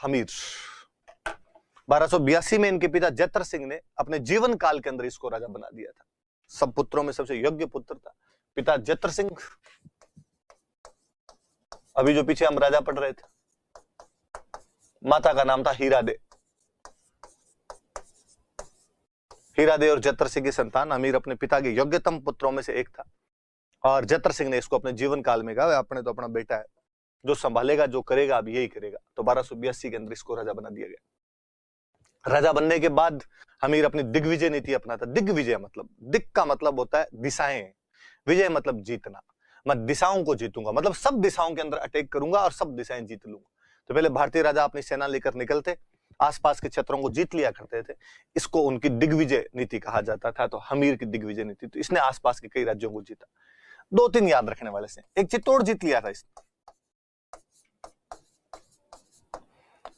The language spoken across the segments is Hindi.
हमीर। 1282 में इनके पिता जैतर सिंह ने अपने जीवन काल के अंदर इसको राजा बना दिया था। सब पुत्रों में सबसे योग्य पुत्र था पिता जैतर सिंह। अभी जो पीछे हम राजा पढ़ रहे थे, माता का नाम था हीरादे। हीरादे और जैतर सिंह की संतान अमीर अपने पिता के योग्यतम पुत्रों में से एक था, और जैतर सिंह ने इसको अपने जीवन काल में कहा, अपने तो अपना बेटा है, जो संभालेगा जो करेगा अब यही करेगा। तो 1282 के अंदर इसको राजा बना दिया गया। राजा बनने के बाद अमीर अपनी दिग्विजय नीति अपनाता। दिग्विजय मतलब, दिग का मतलब होता है दिशाएं, विजय मतलब जीतना। मैं दिशाओं को जीतूंगा, मतलब सब दिशाओं के अंदर अटैक करूंगा और सब दिशाएं जीत लूंगा। तो पहले भारतीय राजा अपनी सेना लेकर निकलते, आसपास के क्षेत्रों को जीत लिया करते थे। इसको उनकी दिग्विजय नीति कहा जाता था। तो हमीर की दिग्विजय नीति, तो इसने आसपास के कई राज्यों को जीता। दो तीन याद रखने वाले से, एक चित्तौड़ जीत लिया था इसने।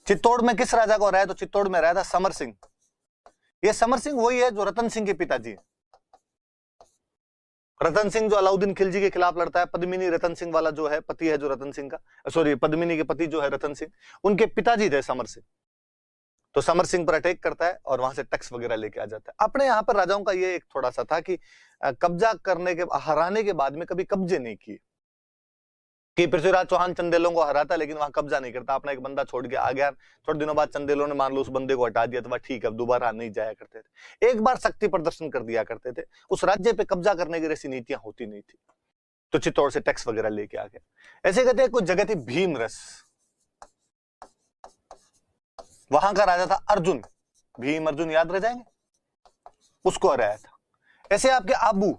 चित्तौड़ में किस राजा को हराया? तो चित्तौड़ में रहा था समर सिंह। ये समर सिंह वही है जो रतन सिंह के पिताजी है। रतन सिंह जो अलाउद्दीन खिलजी के खिलाफ लड़ता है, पद्मिनी रतन सिंह वाला जो है पति है जो रतन सिंह का, सॉरी पद्मिनी के पति जो है रतन सिंह, उनके पिताजी थे समर सिंह। तो समर सिंह पर अटैक करता है और वहां से टैक्स वगैरह लेके आ जाता है। अपने यहाँ पर राजाओं का ये एक थोड़ा सा था कि कब्जा करने के, हराने के बाद में कभी कब्जे नहीं किए। कि पृथ्वीराज चौहान चंदेलों को हराता लेकिन वहां कब्जा नहीं करता, अपना एक बंदा छोड़ के आ गया, थोड़े दिनों बाद चंदेलों ने मान लो उस बंदे को हटा दिया, तो वह ठीक है, अब दोबारा नहीं जाया करते थे। एक बार शक्ति प्रदर्शन कर दिया करते थे। उस राज्य पे कब्जा करने की ऐसी नीतियां होती नहीं थी। तो चित्तौड़ से टैक्स वगैरह लेके आ गया। ऐसे कहते हैं कुछ जगह थी भीमरस, वहां का राजा था अर्जुन, भीम अर्जुन याद रह जाएंगे, उसको हराया था। ऐसे आपके आबू,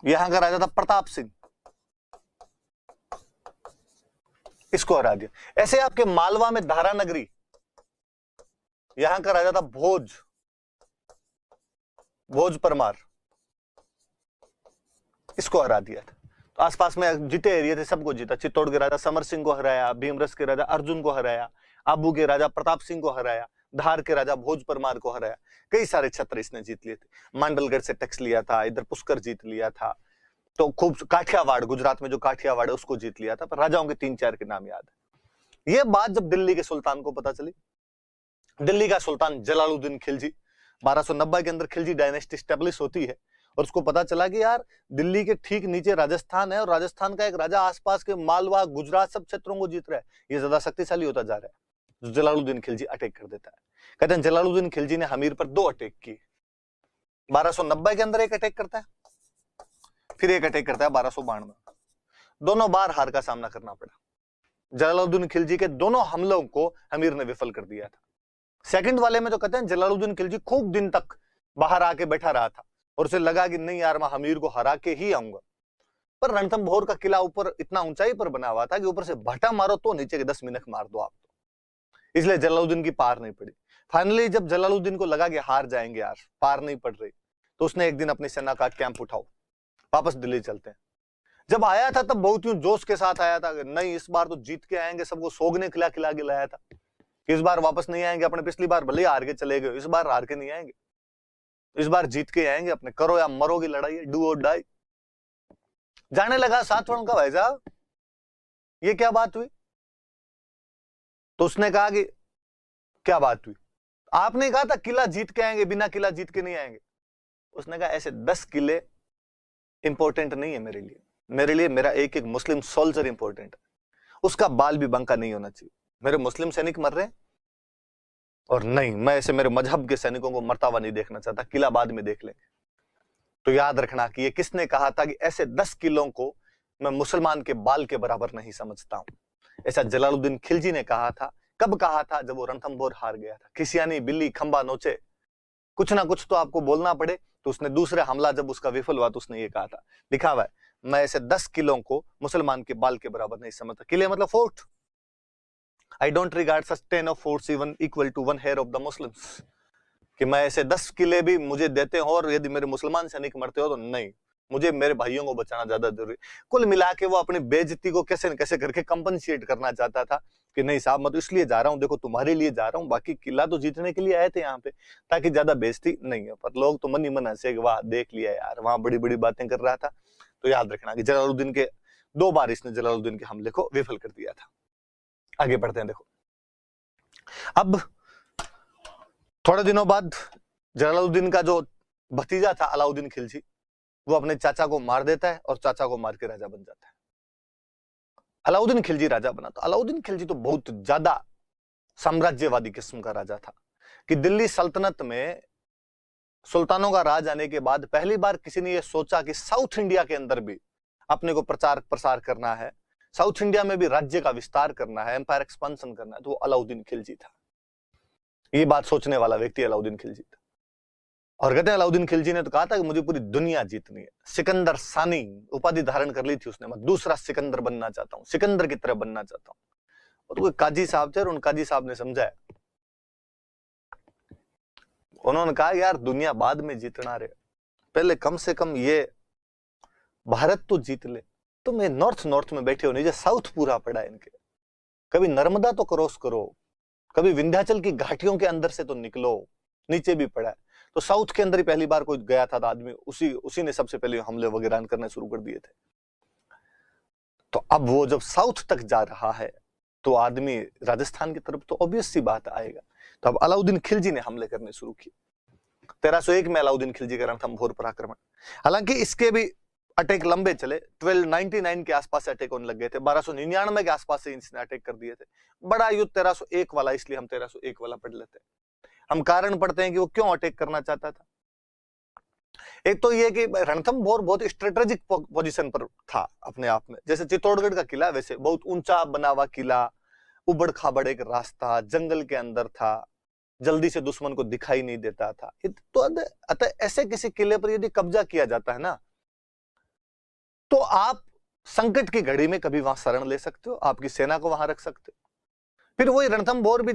यहां का राजा था प्रताप सिंह, इसको हरा दिया। ऐसे आपके मालवा में धारा नगरी, यहां का राजा था भोज, भोज परमार, इसको हरा दिया था। तो आसपास में जीते एरिया थे सबको जीता। चित्तौड़ के राजा समर सिंह को हराया, भीमरस के राजा अर्जुन को हराया, आबू के राजा प्रताप सिंह को हराया, धार के राजा भोज परमार को हराया। कई सारे क्षेत्र इसने जीत लिए थे। मांडलगढ़ से टैक्स लिया था, इधर पुष्कर जीत लिया था। तो खूब काठियावाड़, गुजरात में जो काठियावाड़ है उसको जीत लिया था। पर राजाओं के 3-4 के नाम याद है। यह बात जब दिल्ली के सुल्तान को पता चली, दिल्ली का सुल्तान जलालुद्दीन खिलजी, 1290 के अंदर खिलजी डायनेस्टी स्टेब्लिश होती है, और उसको पता चला कि यार दिल्ली के ठीक नीचे राजस्थान है, और राजस्थान का एक राजा आसपास के मालवा गुजरात सब क्षेत्रों को जीत रहा है, ये ज्यादा शक्तिशाली होता जा रहा है। जलालुद्दीन खिलजी अटैक कर देता है। कहते हैं जलालुद्दीन खिलजी ने हमीर पर 2 अटैक किए। 1290 के अंदर एक अटैक करता है, फिर एक अटैक करता है 1292। दोनों बार हार का सामना करना पड़ा। जलालुद्दीन खिलजी के दोनों हमलों को हमीर ने विफल कर दिया था। सेकंड वाले में जो कहते हैं जलालुद्दीन खिलजी खूब दिन तक बाहर आके बैठा रहा था, और उसे लगा कि नहीं यार मैं हमीर को हरा के ही आऊंगा। पर रणथंभौर का किला ऊपर इतना ऊंचाई पर बना हुआ था कि ऊपर से भटा मारो तो नीचे के 10 मिनट मार दो आप, तो इसलिए जलालुद्दीन की पार नहीं पड़ी। फाइनली जब जलालुद्दीन को लगा कि हार जाएंगे यार, पार नहीं पड़ रही, तो उसने एक दिन अपनी सेना का कैंप उठाओ, वापस दिल्ली चलते हैं। जब आया था तब बहुत ही जोश के साथ आया था, नहीं इस बार तो जीत के आएंगे, सबको सोगने खिला खिला के लाया था। इस बार वापस नहीं आएंगे अपने, पिछली बार भले हार के चले गए, इस बार हार के नहीं आएंगे, इस बार जीत के आएंगे अपने, करो या मरो की लड़ाई है, डू और डाई। जाने लगा सातवाहन का, भाई साहब ये क्या बात हुई? तो उसने कहा कि क्या बात हुई? आपने कहा था किला जीत के आएंगे, बिना किला जीत के नहीं आएंगे। उसने कहा ऐसे 10 किले इंपॉर्टेंट नहीं है मेरे लिए, मेरे लिए मेरा एक एक मुस्लिम सोल्जर इंपॉर्टेंट है, उसका बाल भी बंका नहीं होना चाहिए। मेरे मुस्लिम सैनिक मर रहे हैं, और नहीं मैं ऐसे मेरे मजहब के सैनिकों को मरता हुआ नहीं देखना चाहता, किला बाद में देख लेंगे। तो याद रखना कि ये किसने कहा था कि ऐसे 10 किलों को मैं मुसलमान के बाल के बराबर नहीं समझता हूं। ऐसा जलालुद्दीन खिलजी ने कहा था। कब कहा था? जब वो रणथंभौर हार गया था। खिसियानी बिल्ली खंबा नोचे, कुछ ना कुछ तो आपको बोलना पड़े। तो उसने दूसरा हमला जब उसका विफल हुआ तो उसने ये कहा था, लिखा हुआ है, मैं ऐसे 10 किलों को मुसलमान के बाल के बराबर नहीं समझता। किले मतलब fort. I don't regard such 10 of forts even equal to 1 hair of the Muslims। कि मैं ऐसे 10 किले भी मुझे देते हो और यदि मेरे मुसलमान सैनिक मरते हो तो नहीं, मुझे मेरे भाइयों को बचाना ज्यादा जरूरी। कुल मिला के वो अपनी बेइज्जती को कैसे न कैसे करके कंपनसेट करना चाहता था कि नहीं साहब मैं तो इसलिए जा रहा हूँ, देखो तुम्हारे लिए जा रहा हूँ, बाकी किला तो जीतने के लिए आए थे यहाँ पे, ताकि ज्यादा बेइज्जती नहीं है। पर लोग तो मन ही मन हंसे, वाह देख लिया यार, वहां बड़ी बड़ी बातें कर रहा था। तो याद रखना कि जलालुद्दीन के 2 बार इसने जलालुद्दीन के हमले को विफल कर दिया था। आगे बढ़ते हैं। देखो अब थोड़े दिनों बाद जलालुद्दीन का जो भतीजा था अलाउद्दीन खिलजी, वो अपने चाचा को मार देता है और चाचा को मार के राजा बन जाता है। अलाउद्दीन खिलजी राजा बना। तो अलाउद्दीन खिलजी तो बहुत ज्यादा साम्राज्यवादी किस्म का राजा था कि दिल्ली सल्तनत में सुल्तानों का राज आने के बाद पहली बार किसी ने यह सोचा कि साउथ इंडिया के अंदर भी अपने को प्रचार प्रसार करना है, साउथ इंडिया में भी राज्य का विस्तार करना है, एम्पायर एक्सपेंशन करना है, तो वो अलाउद्दीन खिलजी था। ये बात सोचने वाला व्यक्ति अलाउद्दीन खिलजी था। और कहते हैं अलाउद्दीन खिलजी ने तो कहा था कि मुझे पूरी दुनिया जीतनी है। सिकंदर सानी उपाधि धारण कर ली थी उसने, मैं दूसरा सिकंदर बनना चाहता हूं, सिकंदर की तरह बनना चाहता हूं। और तो कोई काजी साहब थे और उन काजी साहब ने समझाया, उन्होंने कहा यार दुनिया बाद में जीतना रहे, पहले कम से कम ये भारत तो जीत ले। तुम ये नॉर्थ में बैठे हो, नीचे साउथ पूरा पड़ा है इनके, कभी नर्मदा तो क्रॉस करो, कभी विंध्याचल की घाटियों के अंदर से तो निकलो, नीचे भी पड़ा है। तो साउथ के अंदर ही पहली बार कोई गया था, आदमी उसी ने सबसे पहले हमले वगैरह करने शुरू कर दिए थे। तो अब वो जब साउथ तक जा रहा है तो आदमी राजस्थान की तरफ तो ऑब्वियस सी बात आएगा। तो अब अलाउद्दीन खिलजी ने हमले करने शुरू किए। 1301 में अलाउद्दीन खिलजी का रणथंभौर पर आक्रमण। हालांकि इसके भी अटैक लंबे चले, 1299 के आसपास से अटैक होने लग गए थे, 1299 के आसपास से इसने अटैक कर दिए थे। बड़ा युद्ध 1301 वाला, इसलिए हम 1301 वाला पढ़ लेते हैं। हम कारण पढ़ते हैं कि वो क्यों अटैक करना चाहता था। एक तो ये कि रणथंभौर बहुत स्ट्रेटेजिक पोजीशन पर था अपने आप में, जैसे चित्तौड़गढ़ का किला वैसे बहुत ऊंचा बना हुआ किला, उबड़ खाबड़ एक रास्ता, जंगल के अंदर था, जल्दी से दुश्मन को दिखाई नहीं देता था। तो अतः ऐसे किसी किले पर यदि कब्जा किया जाता है ना, तो आप संकट की घड़ी में कभी वहां शरण ले सकते हो, आपकी सेना को वहां रख सकते हो। फिर वही रणथंभौर भी,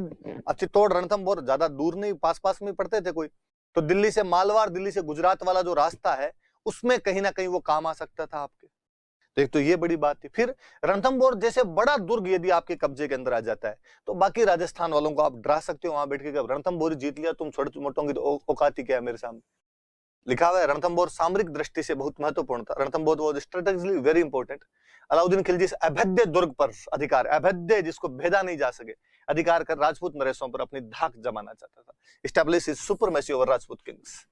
चित्तौड़ रणथंभौर ज्यादा दूर नहीं, पास पास में पड़ते थे कोई, तो दिल्ली से मालवाड़, दिल्ली से गुजरात वाला जो रास्ता है उसमें कहीं ना कहीं वो काम आ सकता था आपके। तो एक तो ये बड़ी बात थी। फिर रणथंभौर जैसे बड़ा दुर्ग यदि आपके कब्जे के अंदर आ जाता है तो बाकी राजस्थान वालों को आप डरा सकते हो वहां बैठ के, रणथंभौर जीत लिया तुम छोटे मोटों की तो औकात ही क्या है मेरे सामने। लिखा हुआ है रणथंभौर सामरिक दृष्टि से बहुत महत्वपूर्ण था, Ranthambore was strategically very important. Alauddin Khilji अभेद्य दुर्ग पर अधिकार, अभेद्य जिसको भेदा नहीं जा सके, अधिकार कर राजपूत नरेशों पर अपनी धाक जमाना चाहता था, establish his supremacy over Rajput Kings,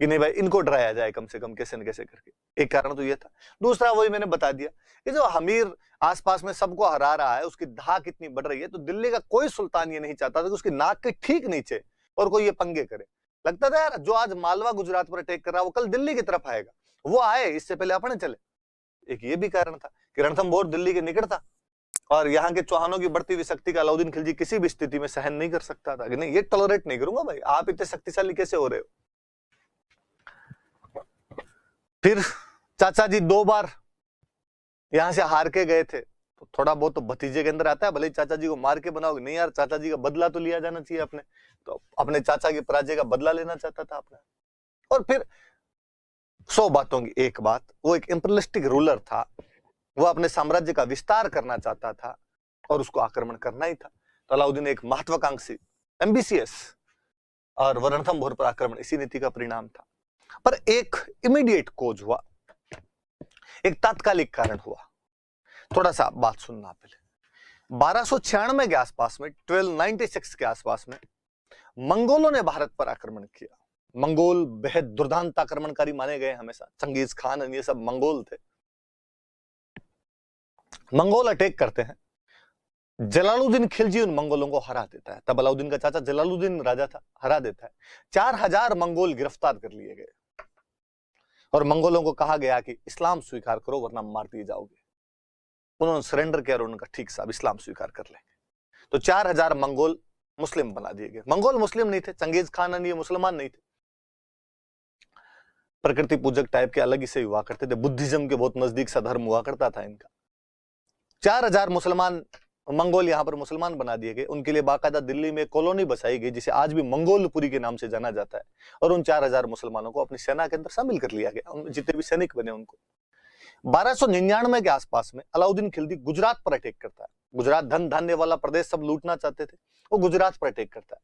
कि नहीं भाई इनको डराया जाए कम से कम कैसे न कैसे करके। एक कारण तो ये था। दूसरा वही मैंने बता दिया कि जो हमीर आसपास में सबको हरा रहा है, उसकी धाक इतनी बढ़ रही है, तो दिल्ली का कोई सुल्तान ये नहीं चाहता था कि उसकी नाक के ठीक नीचे और कोई ये पंगे करे। लगता था यार जो आज मालवा गुजरात पर अटैक कर रहा है वो कल दिल्ली की तरफ आएगा, वो आए इससे पहले अपने चले। एक ये भी कारण था कि रणथंभौर दिल्ली के निकट था और यहाँ के चौहानों की बढ़ती हुई शक्ति का अलाउद्दीन खिलजी किसी भी स्थिति में सहन नहीं कर सकता था कि नहीं ये टॉलरेट नहीं करूंगा भाई, आप इतने शक्तिशाली कैसे हो रहे हो। फिर चाचा जी 2 बार यहां से हार के गए थे, तो थोड़ा बहुत तो भतीजे के अंदर आता है, भले चाचा जी को मार के बनाओगे, नहीं यार चाचा जी का बदला तो लिया जाना चाहिए अपने, तो अपने चाचा की पराजय का बदला लेना चाहता था अपने। और फिर 100 बातों की एक बात, वो एक इंपीरियलिस्टिक रूलर था, वो अपने साम्राज्य का विस्तार करना चाहता था और उसको आक्रमण करना ही था। तो अलाउद्दीन एक महत्वाकांक्षी, एम्बिशियस, और रणथंभौर पर आक्रमण इसी नीति का परिणाम था। पर एक इमीडिएट कोज हुआ, एक तात्कालिक कारण हुआ। थोड़ा सा बात सुनना पहले। 1296 के आसपास में, 1296 के आसपास में मंगोलों ने भारत पर आक्रमण किया। मंगोल बेहद दुर्दांत आक्रमणकारी माने गए हमेशा, चंगेज खान ये सब मंगोल थे। मंगोल अटैक करते हैं, जलालुद्दीन खिलजी उन मंगोलों को हरा देता है। तब अलाउद्दीन का चाचा जलालुद्दीन राजा था, हरा देता है। 4000 मंगोल गिरफ्तार कर लिए गए और मंगोलों को कहा गया कि इस्लाम स्वीकार करो वरना मार दिए जाओगे। उन्होंने सरेंडर किया और उनका ठीक साहब इस्लाम स्वीकार कर लेंगे। तो 4000 मंगोल मुस्लिम बना दिए गए। मंगोल मुस्लिम नहीं थे, चंगेज खान ये मुसलमान नहीं थे, प्रकृति पूजक टाइप के अलग ही से हुआ करते थे, बुद्धिज्म के बहुत नजदीक सा धर्म हुआ करता था इनका। 4000 मुसलमान मंगोल यहां पर मुसलमान बना दिए गए। उनके लिए बाकायदा दिल्ली में कॉलोनी बसाई गई जिसे आज भी मंगोलपुरी के नाम से जाना जाता है, और उन 4000 मुसलमानों को अपनी सेना के अंदर शामिल कर लिया गया, जितने भी सैनिक बने उनको। 1299 के आसपास में अलाउद्दीन खिलजी गुजरात पर अटैक करता है। गुजरात धन धान्य वाला प्रदेश, सब लूटना चाहते थे, वो गुजरात पर अटैक करता है,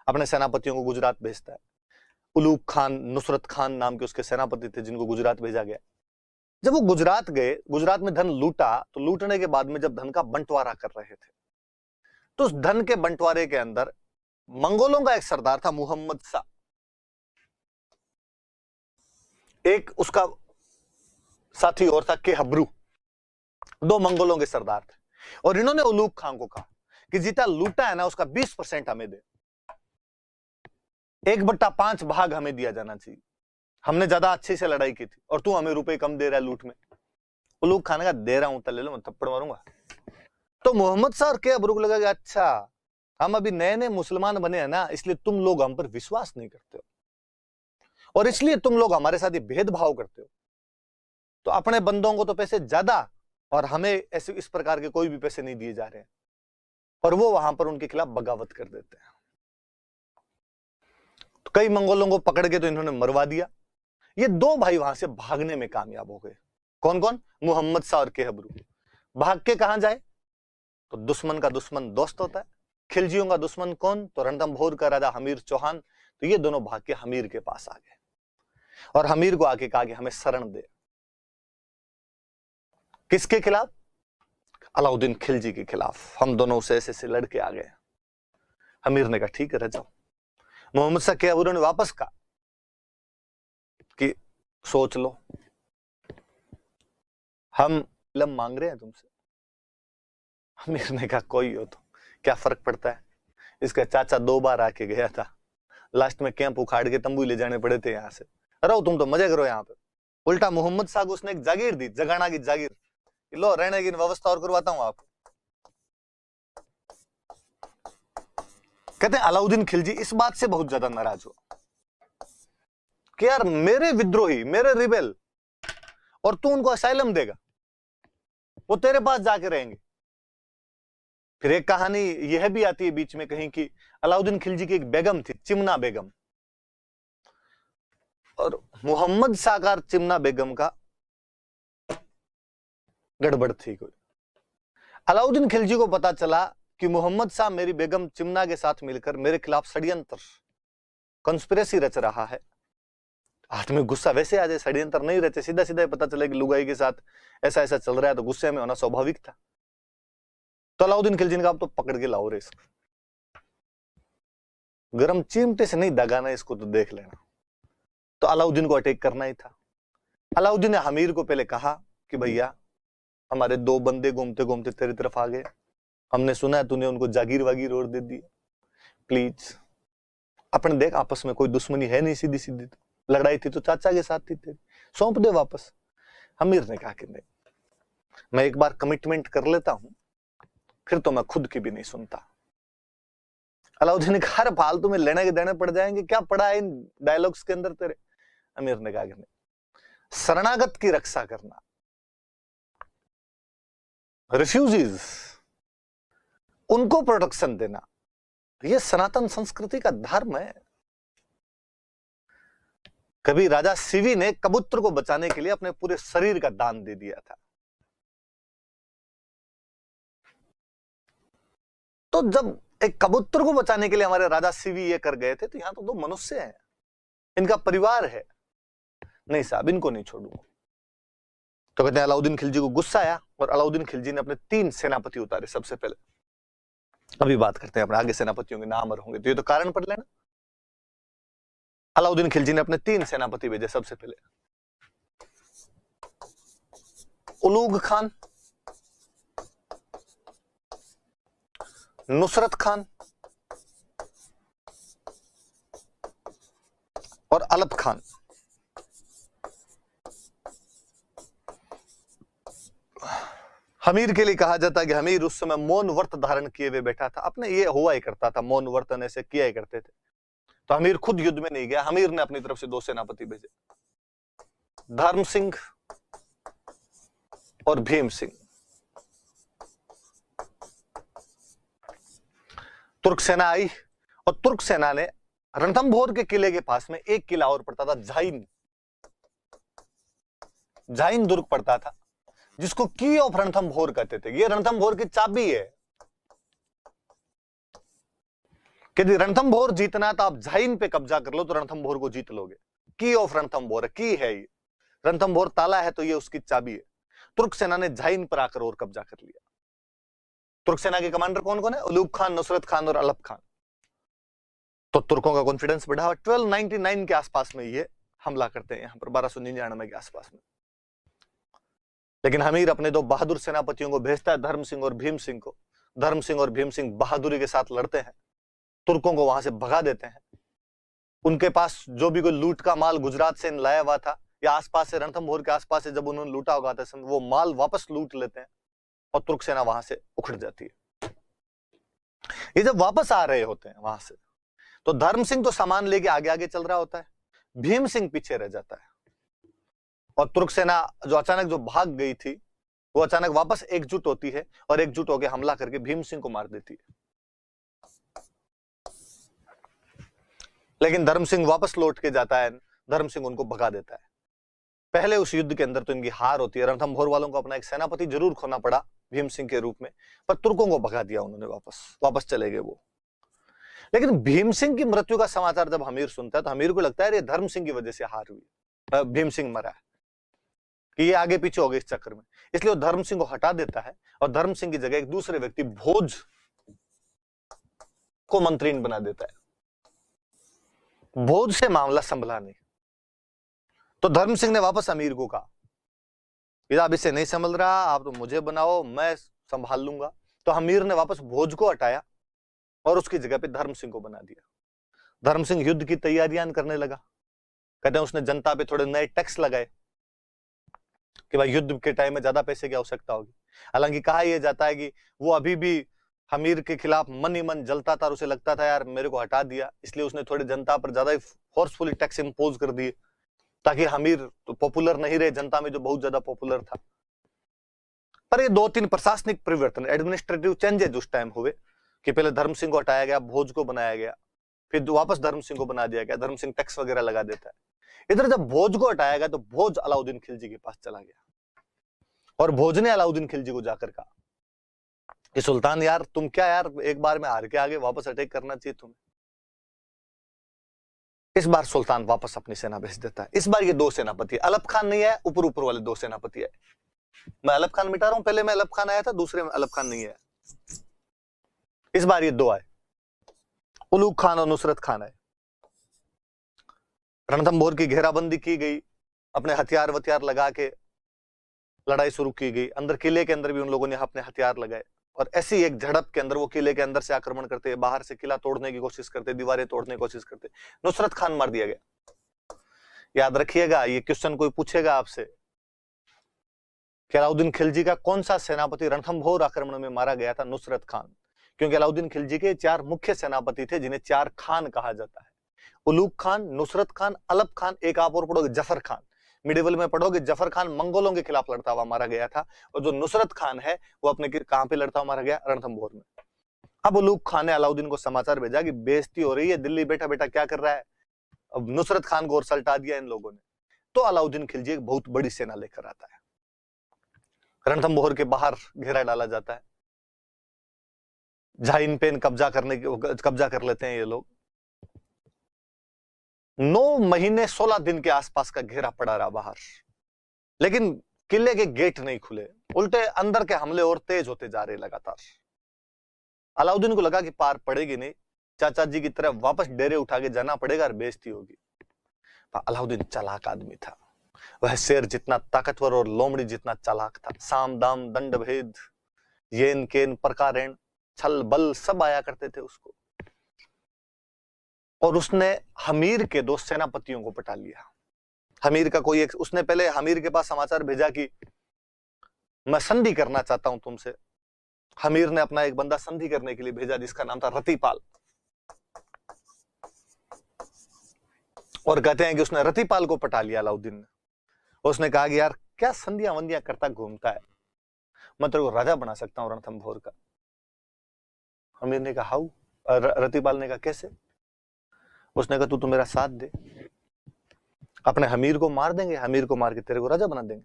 अपने सेनापतियों को गुजरात भेजता है। उलूग खान, नुसरत खान नाम के उसके सेनापति थे जिनको गुजरात भेजा गया। जब वो गुजरात गए, गुजरात में धन लूटा, तो लूटने के बाद में जब धन का बंटवारा कर रहे थे, तो उस धन के बंटवारे के अंदर मंगोलों का एक सरदार था मोहम्मद शाह, एक उसका साथी और था के हब्रू, दो मंगोलों के सरदार थे। और इन्होंने उलूग खान को कहा कि जितना लूटा है ना उसका 20% हमें दे, 1/5 भाग हमें दिया जाना चाहिए, हमने ज्यादा अच्छे से लड़ाई की थी और तू हमें रुपए कम दे रहा है लूट में। उलूग खान का दे रहा हूं तो ले लो, मैं थप्पड़ मारूंगा। तो मोहम्मद शाह और के हब्रू को लगा कि अच्छा हम अभी नए नए मुसलमान बने हैं ना, इसलिए तुम लोग हम पर विश्वास नहीं करते हो और इसलिए तुम लोग हमारे साथ भेदभाव करते हो, तो अपने बंदों को तो पैसे ज्यादा और हमें ऐसे इस प्रकार के कोई भी पैसे नहीं दिए जा रहे हैं, और वो वहां पर उनके खिलाफ बगावत कर देते हैं। तो कई मंगोलों को पकड़ के तो इन्होंने मरवा दिया। ये दो भाई वहां से भागने में कामयाब हो गए। कौन कौन? मोहम्मद शाह और के हब्रू। भाग के कहां जाए? तो दुश्मन का दुश्मन दोस्त होता है। खिलजियों का दुश्मन कौन? तो रणथंभौर का राजा हमीर चौहान। तो ये दोनों भाग के हमीर के पास आ गए और हमीर को आके कहा कि हमें शरण दे। किसके खिलाफ? अलाउद्दीन खिलजी के खिलाफ। हम दोनों से ऐसे लड़के आ गए। हमीर ने कहा ठीक है रह जाओ। मोहम्मद शाह के हब्रू ने वापस कहा कि सोच लो, हम लम मांग रहे हैं तुमसे। हमीर ने कहा कोई हो तो क्या फर्क पड़ता है, इसका चाचा 2 बार आके गया था, लास्ट में कैंप उखाड़ के तंबू ले जाने पड़े थे। यहां से रहो, तुम तो मजे करो यहाँ पे। उल्टा मोहम्मद शाह को उसने एक जागीर दी, जगाना की जागीर, लो रहने की व्यवस्था और करवाता हूं आपको। कहते हैं अलाउद्दीन खिलजी इस बात से बहुत ज्यादा नाराज हुआ कि यार मेरे विद्रोही, मेरे रिबेल, और तू उनको असाइलम देगा, वो तेरे पास जाके रहेंगे। फिर एक कहानी यह भी आती है बीच में कहीं कि अलाउद्दीन खिलजी की एक बेगम थी, चिमना बेगम, और मोहम्मद शाह का चिमना बेगम का गड़बड़ थी कोई। अलाउद्दीन खिलजी को पता चला कि मोहम्मद शाह मेरी बेगम चिमना के साथ मिलकर मेरे खिलाफ षड्यंत्र, कंस्पिरेसी रच रहा है। हाथ में गुस्सा वैसे आ जाए, षड्यंत्र नहीं रचे, सीधा सीधा पता चले कि लुगाई के साथ ऐसा ऐसा चल रहा है, तो गुस्से में होना स्वाभाविक था। तो अलाउद्दीन खिलजी ने कहा आप तो पकड़ के लाओ रे इसको, गरम चिमटे से नहीं दगाना इसको, तो देख लेना। तो अलाउद्दीन को अटैक करना ही था। अलाउद्दीन ने हमीर को पहले कहा कि भैया हमारे 2 बंदे घूमते घूमते तेरी तरफ आ गए, हमने सुना है तूने उनको जागीर वागीर और दे दी, प्लीज अपने देख आपस में कोई दुश्मनी है नहीं, सीधी सीधी तो लड़ाई थी तो चाचा के साथ थी तेरी, सौंप दे वापस। हमीर ने कहा कि नहीं, मैं एक बार कमिटमेंट कर लेता हूं, फिर तो मैं खुद की भी नहीं सुनता। अलाउद्दीन ने कहा फालतू में लेने के देने पड़ जाएंगे, क्या पड़ा है इन डायलॉग्स के अंदर तेरे। अमीर ने कहा कि नहीं, शरणागत की रक्षा करना, रिफ्यूजीज उनको प्रोटेक्शन देना, यह सनातन संस्कृति का धर्म है। कभी राजा शिवी ने कबूतर को बचाने के लिए अपने पूरे शरीर का दान दे दिया था। तो जब एक कबूतर को बचाने के लिए हमारे राजा शिवी ये कर गए थे, तो यहां तो 2 मनुष्य हैं, इनका परिवार है, नहीं साहब इनको नहीं छोड़ूंगा। तो कहते हैं अलाउद्दीन खिलजी को गुस्सा आया और अलाउद्दीन खिलजी ने अपने 3 सेनापति उतारे। सबसे पहले अभी बात करते हैं अपने आगे सेनापतियों के नाम और होंगे, तो ये तो कारण पढ़ लेना। अलाउद्दीन खिलजी ने अपने 3 सेनापति भेजे। सबसे पहले उलूग खान, नुसरत खान और अलप खान। हमीर के लिए कहा जाता है कि हमीर उस समय मौन व्रत धारण किए हुए बैठा था। अपने ये हुआ ही करता था, मौन वर्तन ऐसे किया ही करते थे। तो हमीर खुद युद्ध में नहीं गया, हमीर ने अपनी तरफ से 2 सेनापति भेजे, धर्म सिंह और भीम सिंह। तुर्क सेना आई और तुर्क सेना ने रणथंभौर के किले के पास में एक किला और पड़ता था, झाइन, झाइन दुर्ग पड़ता था, जिसको की ऑफ रणथंभौर कहते थे। ये रणथंभौर की चाबी है कि यदि रणथंभौर जीतना तो आप झाइन पे कब्जा कर लो तो रणथंभौर को जीत लोगे। की ऑफ रणथंभौर की है ये। रणथंभौर ताला है तो ये उसकी चाबी है। तुर्क सेना ने झाइन पर आकर और कब्जा कर लिया। तुर्क सेना के कमांडर कौन कौन है? उलूग खान, नुसरत खान और अलप खान। तो तुर्कों का कॉन्फिडेंस बढ़ा और 1299 के आसपास में ये हमला करते हैं यहां पर, 1299 के आसपास में। लेकिन हमीर अपने दो बहादुर सेनापतियों को भेजता है, धर्म सिंह और भीम सिंह को। धर्म सिंह और भीम सिंह बहादुरी के साथ लड़ते हैं, तुर्कों को वहां से भगा देते हैं। उनके पास जो भी कोई लूट का माल गुजरात से लाया हुआ था या आसपास से, रणथंभौर के आसपास से जब उन्होंने लूटा होगा था, वो माल वापस लूट लेते हैं और तुर्क सेना वहां से उखड़ जाती है। ये जब वापस आ रहे होते हैं वहां से, तो धर्म सिंह तो सामान लेके आगे आगे चल रहा होता है, भीम सिंह पीछे रह जाता है। और तुर्क सेना जो अचानक जो भाग गई थी, वो अचानक वापस एकजुट होती है और एकजुट होकर हमला करके भीम सिंह को मार देती है। लेकिन धर्म सिंह वापस लौट के जाता है, धर्म सिंह उनको भगा देता है। पहले उस युद्ध के अंदर तो इनकी हार होती है, रणथंभौर वालों को अपना एक सेनापति जरूर खोना पड़ा भीम सिंह के रूप में, पर तुर्कों को भगा दिया उन्होंने, वापस चले गए वो। लेकिन भीम सिंह की मृत्यु का समाचार जब हमीर सुनता है तो हमीर को लगता है ये धर्म सिंह की वजह से हार हुई, भीम सिंह मरा है, कि ये आगे पीछे हो गए इस चक्कर में। इसलिए वो धर्म सिंह को हटा देता है और धर्म सिंह की जगह एक दूसरे व्यक्ति भोज को मंत्री बना देता है। भोज से मामला संभला नहीं, तो धर्म सिंह ने वापस अमीर को कहा, अब इससे नहीं संभल रहा, आप तो मुझे बनाओ, मैं संभाल लूंगा। तो अमीर ने वापस भोज को हटाया और उसकी जगह पे धर्म सिंह को बना दिया। धर्म सिंह युद्ध की तैयारियां करने लगा। कहते हैं उसने जनता पे थोड़े नए टैक्स लगाए कि भाई युद्ध के टाइम में ज्यादा पैसे की आवश्यकता होगी। हालांकि कहा यह जाता है कि वो अभी भी हमीर के खिलाफ मन ही मन जलता था और उसे लगता था यार मेरे को हटा दिया, इसलिए उसने थोड़ी जनता पर ज्यादा ही फोर्सफुली टैक्स इंपोज कर दिए ताकि हमीर तो पॉपुलर नहीं रहे जनता में, जो बहुत ज्यादा पॉपुलर था। पर ये 2-3 प्रशासनिक परिवर्तन, एडमिनिस्ट्रेटिव चेंजेस उस टाइम हुए कि पहले धर्म सिंह को हटाया गया, भोज को बनाया गया, फिर वापस धर्म सिंह को बना दिया गया। धर्म सिंह टैक्स वगैरह लगा देता है। इधर जब भोज को हटाया गया तो भोज अलाउद्दीन खिलजी के पास चला गया और भोज ने अलाउद्दीन खिलजी को जाकर कहा कि सुल्तान यार तुम क्या यार, एक बार में हार के आगे वापस अटैक करना चाहिए तुम्हें। इस बार सुल्तान वापस अपनी सेना भेज देता है। इस बार ये 2 सेनापति, अलप खान नहीं है, ऊपर वाले 2 सेनापति है। मैं अलप खान मिटा रहा हूं, पहले में अलप खान आया था, दूसरे में अलप खान नहीं है। इस बार ये 2 आए, उलूग खान और नुसरत खान आए। रणथंभौर की घेराबंदी की गई, अपने हथियार वथियार लगा के लड़ाई शुरू की गई। अंदर किले के अंदर भी उन लोगों ने अपने हथियार लगाए और ऐसी एक झड़प के अंदर वो किले के अंदर से आक्रमण करते, बाहर से किला तोड़ने की कोशिश करते, दीवारें तोड़ने की कोशिश करते। नुसरत खान मार दिया गया। याद रखिएगा, ये क्वेश्चन कोई पूछेगा आपसे कि अलाउद्दीन खिलजी का कौन सा सेनापति रणथंभौर आक्रमण में मारा गया था? नुसरत खान। क्योंकि अलाउद्दीन खिलजी के 4 मुख्य सेनापति थे जिन्हें 4 खान कहा जाता है। उलूग खान, नुसरत खान, अलप खान, एक आप और पढ़ोगे जफर खान। मिडिवल में पढ़ोगे जफर खान मंगोलों के खिलाफ लड़ता हुआ मारा गया था और जो नुसरत खान है वो अपने कहां पे लड़ता हुआ मारा गया? रणथंभौर में। अब उलूग खान ने अलाउद्दीन को समाचार भेजा कि बेइज्जती हो रही है, दिल्ली बैठा बैठा क्या कर रहा है। अब नुसरत खान को और सल्टा दिया इन लोगों ने। तो अलाउद्दीन खिलजी एक बहुत बड़ी सेना लेकर आता है। रणथंभौर के बाहर घेरा डाला जाता है। झाइन पेन कब्जा कर लेते हैं ये लोग। 9 महीने 16 दिन के आसपास का घेरा पड़ा रहा बाहर, लेकिन किले के गेट नहीं खुले, उल्टे अंदर के हमले और तेज होते जा रहे लगातार। अलाउद्दीन को लगा कि पार पड़ेगी नहीं, चाचा जी की तरह वापस डेरे उठा के जाना पड़ेगा और बेइज्जती होगी। अलाउद्दीन चालाक आदमी था। वह शेर जितना ताकतवर और लोमड़ी जितना चालाक था। साम दाम दंड भेद, येन केन प्रकारेण, छल बल सब आया करते थे उसको। और उसने हमीर के 2 सेनापतियों को पटा लिया। हमीर का कोई एक, उसने पहले हमीर के पास समाचार भेजा कि मैं संधि करना चाहता हूं तुमसे। हमीर ने अपना एक बंदा संधि करने के लिए भेजा जिसका नाम था रतिपाल। और कहते हैं कि उसने रतिपाल को पटा लिया अलाउद्दीन ने। उसने कहा कि यार क्या संधियां वंधियां करता घूमता है, मैं तेरे को राजा बना सकता हूं रणथंभौर का। हमीर ने कहा हाउ? रतिपाल ने कहा कैसे? उसने कहा तू तो मेरा साथ दे, अपने हमीर को मार देंगे, हमीर को मार के तेरे को राजा बना देंगे।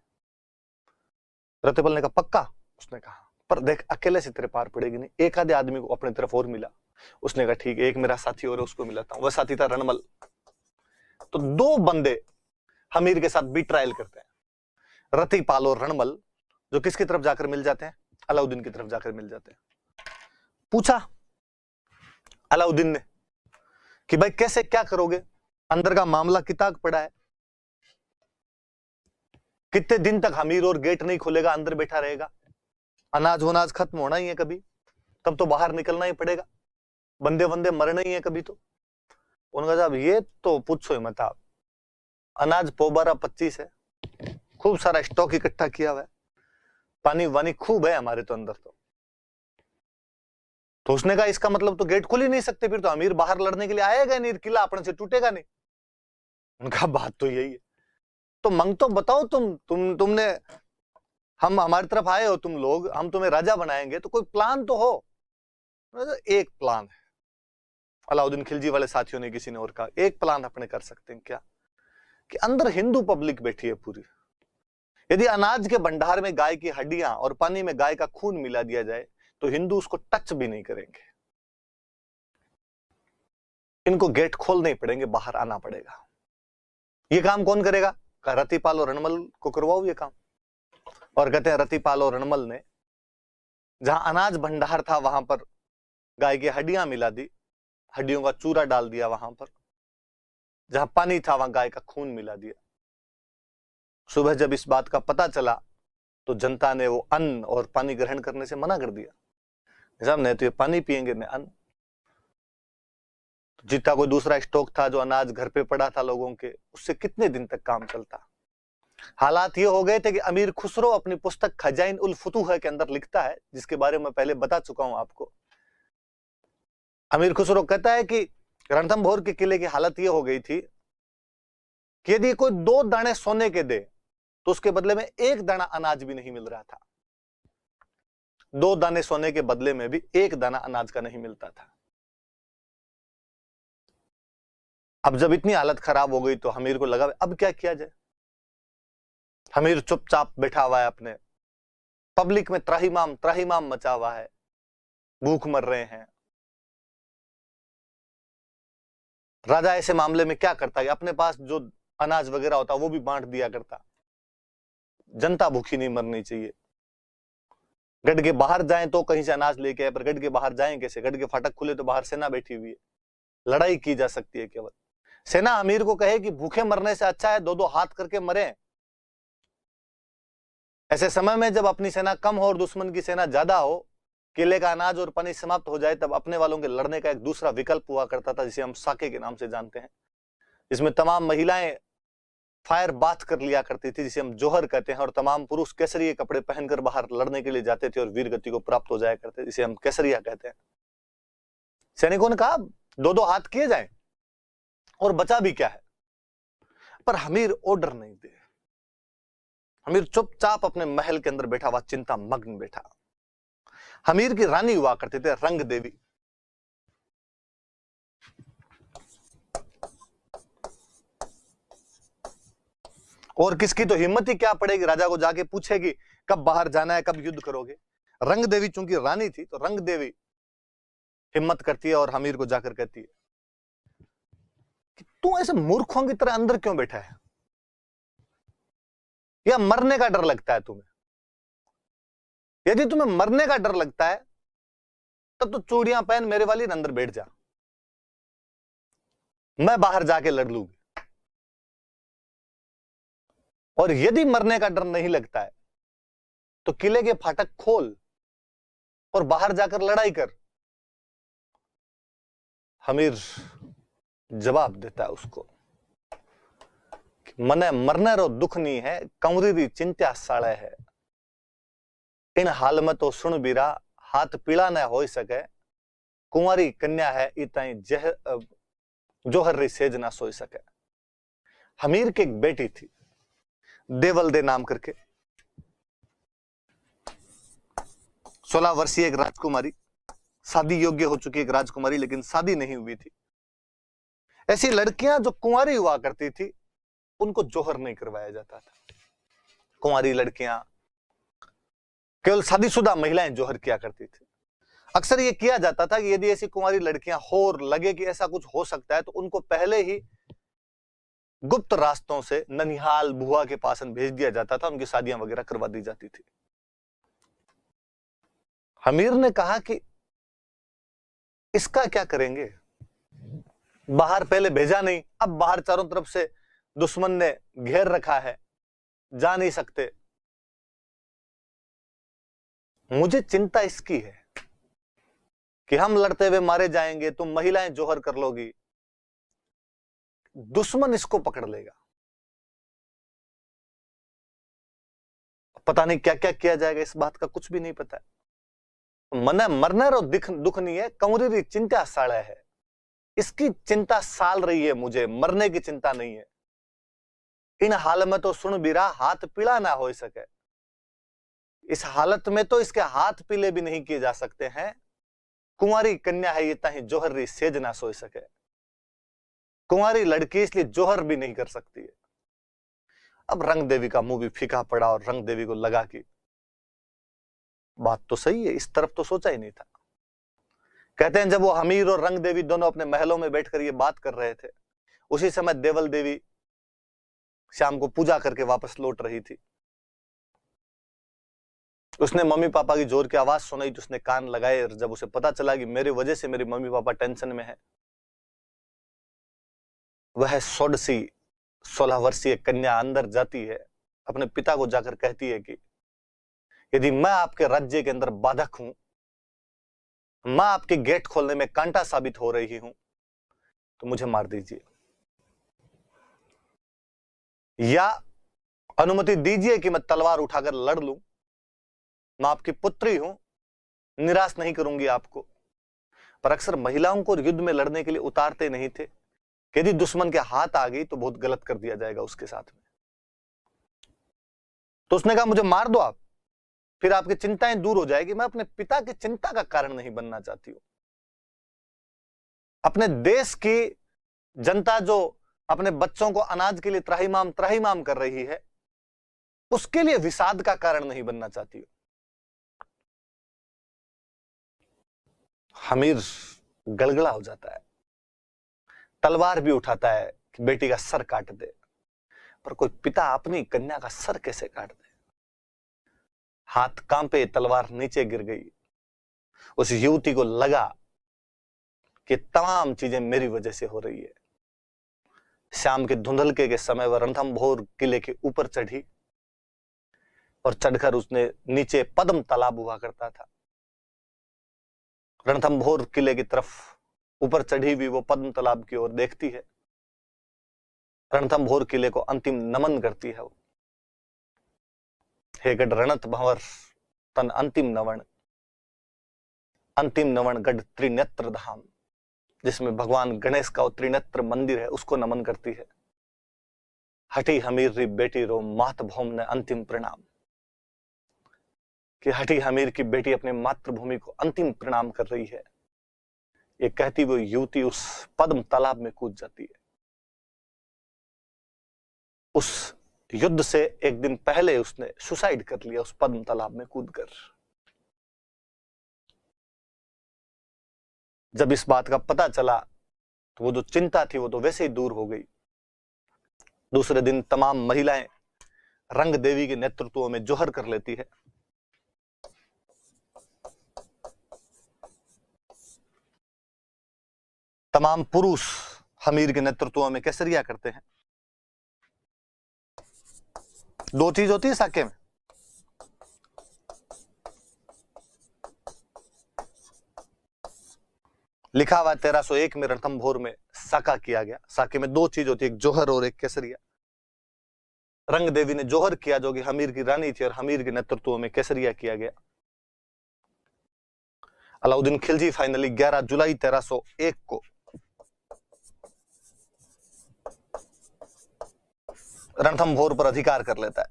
रतिपाल ने कहा पक्का? उसने कहा पर देख अकेले से तेरे पार पड़ेगी नहीं, एक आधे आदमी को अपने तरफ और मिला। उसने कहा ठीक है, एक मेरा साथी और है उसको मिलाता हूं। वह साथी था रणमल। तो 2 बंदे हमीर के साथ भी ट्रायल करते हैं। रतिपाल और रणमल, जो किसकी तरफ जाकर मिल जाते हैं? अलाउद्दीन की तरफ जाकर मिल जाते हैं। पूछा अलाउद्दीन ने कि भाई कैसे, क्या करोगे, अंदर का मामला किताब पड़ा है, कितने दिन तक अमीर और गेट नहीं खुलेगा, अंदर बैठा रहेगा, अनाज वनाज खत्म होना ही है कभी, तब तो बाहर निकलना ही पड़ेगा, बंदे बंदे मरना ही है कभी तो। उनका साहब ये तो पूछो ही मत आप, अनाज पोबारा 25 है, खूब सारा स्टॉक इकट्ठा किया हुआ है, पानी वानी खूब है हमारे तो अंदर तो उसने कहा इसका मतलब तो गेट खुल ही नहीं सकते, फिर तो अमीर बाहर लड़ने के लिए आएगा नहीं, किला अपने से टूटेगा नहीं। उनका बात तो यही है, तो मंग तो बताओ तुमने, हम हमारी तरफ आए हो तुम लोग, हम तुम्हें राजा बनाएंगे, तो कोई प्लान तो हो। एक प्लान है, अलाउद्दीन खिलजी वाले साथियों ने किसी ने और कहा, एक प्लान अपने कर सकते हैं क्या, कि अंदर हिंदू पब्लिक बैठी है पूरी, यदि अनाज के भंडार में गाय की हड्डियां और पानी में गाय का खून मिला दिया जाए तो हिंदू उसको टच भी नहीं करेंगे, इनको गेट खोलने पड़ेंगे, बाहर आना पड़ेगा। ये काम कौन करेगा? रतिपाल और रणमल को करवाओ ये काम। और कहते हैं रतिपाल और रणमल ने जहां अनाज भंडार था वहां पर गाय की हड्डियां मिला दी, हड्डियों का चूरा डाल दिया, वहां पर जहां पानी था वहां गाय का खून मिला दिया। सुबह जब इस बात का पता चला तो जनता ने वो अन्न और पानी ग्रहण करने से मना कर दिया, साहब नहीं तो ये पानी पिएंगे न अन्न। जितना कोई दूसरा स्टॉक था जो अनाज घर पे पड़ा था लोगों के, उससे कितने दिन तक काम चलता। हालात ये हो गए थे कि अमीर खुसरो अपनी पुस्तक खजाइन उल फुतूह के अंदर लिखता है, जिसके बारे में पहले बता चुका हूं आपको। अमीर खुसरो कहता है कि रणथंभौर के किले की हालत ये हो गई थी कि यदि कोई 2 दाने सोने के दे तो उसके बदले में 1 दाना अनाज भी नहीं मिल रहा था। 2 दाने सोने के बदले में भी 1 दाना अनाज का नहीं मिलता था। अब जब इतनी हालत खराब हो गई तो हमीर को लगा अब क्या किया जाए। हमीर चुपचाप बैठा हुआ है, अपने पब्लिक में त्राहिमाम मचा हुआ है, भूख मर रहे हैं। राजा ऐसे मामले में क्या करता है, अपने पास जो अनाज वगैरह होता वो भी बांट दिया करता। जनता भूखी नहीं मरनी चाहिए। गढ़ के बाहर जाएं तो कहीं से अनाज लेके आए, पर गढ़ के बाहर जाएं कैसे? गढ़ के फाटक खुले तो बाहर सेना बैठी हुई है, लड़ाई की जा सकती है केवल। सेना अमीर को कहे कि भूखे मरने से अच्छा है 2-2 हाथ करके मरे। ऐसे समय में जब अपनी सेना कम हो और दुश्मन की सेना ज्यादा हो, किले का अनाज और पानी समाप्त हो जाए, तब अपने वालों के लड़ने का एक दूसरा विकल्प हुआ करता था, जिसे हम साके के नाम से जानते हैं। इसमें तमाम महिलाएं फायर बाथ कर लिया करती थी, जिसे हम जोहर कहते हैं, और तमाम पुरुष केसरिया कपड़े पहनकर बाहर लड़ने के लिए जाते थे और वीर गति को प्राप्त हो जाया करते, जिसे हम केसरिया कहते हैं। सैनिकों ने कहा 2-2 हाथ किए जाएं और बचा भी क्या है, पर हमीर ऑर्डर नहीं दे। हमीर चुपचाप अपने महल के अंदर बैठा हुआ, चिंता मग्न बैठा। हमीर की रानी हुआ करते थे रंग देवी। और किसकी तो हिम्मत ही क्या पड़ेगी, राजा को जाके पूछेगी कब बाहर जाना है, कब युद्ध करोगे। रंग देवी चूंकि रानी थी तो रंग देवी हिम्मत करती है और हमीर को जाकर कहती है कि तू ऐसे मूर्खों की तरह अंदर क्यों बैठा है, या मरने का डर लगता है तुम्हें? यदि तुम्हें मरने का डर लगता है तब तो चूड़ियां पहन मेरे वाली अंदर बैठ जा, मैं बाहर जाके लड़ लूंगी। और यदि मरने का डर नहीं लगता है तो किले के फाटक खोल और बाहर जाकर लड़ाई कर। हमीर जवाब देता है उसको, मने मरने रो दुख नहीं है, कंवरी री चिंता साड़े है। इन हाल में तो सुन बीरा, हाथ पीला न हो सके, कुंवारी कन्या है इताई जोहर री सेज ना सोई सके। हमीर की एक बेटी थी देवल दे नाम करके, 16 वर्षीय एक राजकुमारी, शादी योग्य हो चुकी एक राजकुमारी, लेकिन शादी नहीं हुई थी। ऐसी लड़कियां जो कुंवारी हुआ करती थी उनको जोहर नहीं करवाया जाता था। कुंवारी लड़कियां, केवल शादीशुदा महिलाएं जोहर किया करती थी। अक्सर यह किया जाता था कि यदि ऐसी कुंवारी लड़कियां हो और लगे कि ऐसा कुछ हो सकता है तो उनको पहले ही गुप्त रास्तों से ननिहाल, बुआ के पास भेज दिया जाता था, उनकी शादियां वगैरह करवा दी जाती थी। हमीर ने कहा कि इसका क्या करेंगे, बाहर पहले भेजा नहीं, अब बाहर चारों तरफ से दुश्मन ने घेर रखा है, जा नहीं सकते। मुझे चिंता इसकी है कि हम लड़ते हुए मारे जाएंगे, तुम महिलाएं जोहर कर लोगी, दुश्मन इसको पकड़ लेगा, पता नहीं क्या क्या किया जाएगा, इस बात का कुछ भी नहीं पता है। मने मरने रो दुख नहीं है, कंवरी चिंता साड़ा है, इसकी चिंता साल रही है, मुझे मरने की चिंता नहीं है। इन हाल में तो सुन बीरा हाथ पीला ना हो सके, इस हालत में तो इसके हाथ पीले भी नहीं किए जा सकते हैं। कुंवारी कन्या है ये ताही जोहर री सेज ना सोई सके, कुंवारी लड़की इसलिए जोहर भी नहीं कर सकती है। अब रंग देवी का मुंह भी फीका पड़ा और रंग देवी को लगा कि बात तो सही है, इस तरफ तो सोचा ही नहीं था। कहते हैं जब वो हमीर और रंग देवी दोनों अपने महलों में बैठकर ये बात कर रहे थे, उसी समय देवल देवी श्याम को पूजा करके वापस लौट रही थी। उसने मम्मी पापा की जोर की आवाज सुनाई तो उसने कान लगाए, और जब उसे पता चला कि मेरी वजह से मेरे मम्मी पापा टेंशन में है, वह 16 वर्षीय कन्या अंदर जाती है, अपने पिता को जाकर कहती है कि यदि मैं आपके राज्य के अंदर बाधक हूं, मैं आपके गेट खोलने में कांटा साबित हो रही हूं, तो मुझे मार दीजिए, या अनुमति दीजिए कि मैं तलवार उठाकर लड़ लूं। मैं आपकी पुत्री हूं, निराश नहीं करूंगी आपको। पर अक्सर महिलाओं को युद्ध में लड़ने के लिए उतारते नहीं थे, यदि दुश्मन के हाथ आ गई तो बहुत गलत कर दिया जाएगा उसके साथ में। तो उसने कहा मुझे मार दो आप, फिर आपकी चिंताएं दूर हो जाएगी। मैं अपने पिता की चिंता का कारण नहीं बनना चाहती हूं। अपने देश की जनता जो अपने बच्चों को अनाज के लिए त्राहिमाम त्राहिमाम कर रही है, उसके लिए विषाद का कारण नहीं बनना चाहती हूं। हमीर गलगला हो जाता है, तलवार भी उठाता है कि बेटी का सर काट दे, पर कोई पिता अपनी कन्या का सर कैसे काट दे। हाथ कांपे, तलवार नीचे गिर गई। उस युवती को लगा कि तमाम चीजें मेरी वजह से हो रही है। शाम के धुंधलके के समय वह रणथंभौर किले के ऊपर चढ़ी, और चढ़कर उसने नीचे पद्म तालाब हुआ करता था, रणथंभौर किले की तरफ ऊपर चढ़ी भी वो पद्म तालाब की ओर देखती है, रणथंभौर किले को अंतिम नमन करती है। हे गढ़ रणत भंवर तन अंतिम नवण गढ़ त्रिनेत्र धाम, जिसमें भगवान गणेश का त्रिनेत्र मंदिर है, उसको नमन करती है। हठी हमीर री बेटी रो मातभूम ने अंतिम प्रणाम, कि हठी हमीर की बेटी अपने मातृभूमि को अंतिम प्रणाम कर रही है। ये कहती वो युवती उस पद्म तालाब में कूद जाती है। उस युद्ध से एक दिन पहले उसने सुसाइड कर लिया उस पद्म तालाब में कूदकर। जब इस बात का पता चला तो वो जो चिंता थी वो तो वैसे ही दूर हो गई। दूसरे दिन तमाम महिलाएं रंग देवी के नेतृत्व में जोहर कर लेती है। तमाम पुरुष हमीर के नेतृत्व में केसरिया करते हैं। दो चीज होती है साके में, लिखा हुआ 1301 में रणथंभौर में साका किया गया। साके में दो चीज होती है, एक जोहर और एक केसरिया। रंग देवी ने जोहर किया जो कि हमीर की रानी थी, और हमीर के नेतृत्व में केसरिया किया गया। अलाउद्दीन खिलजी फाइनली 11 जुलाई 1301 को रणथंभौर पर अधिकार कर लेता है।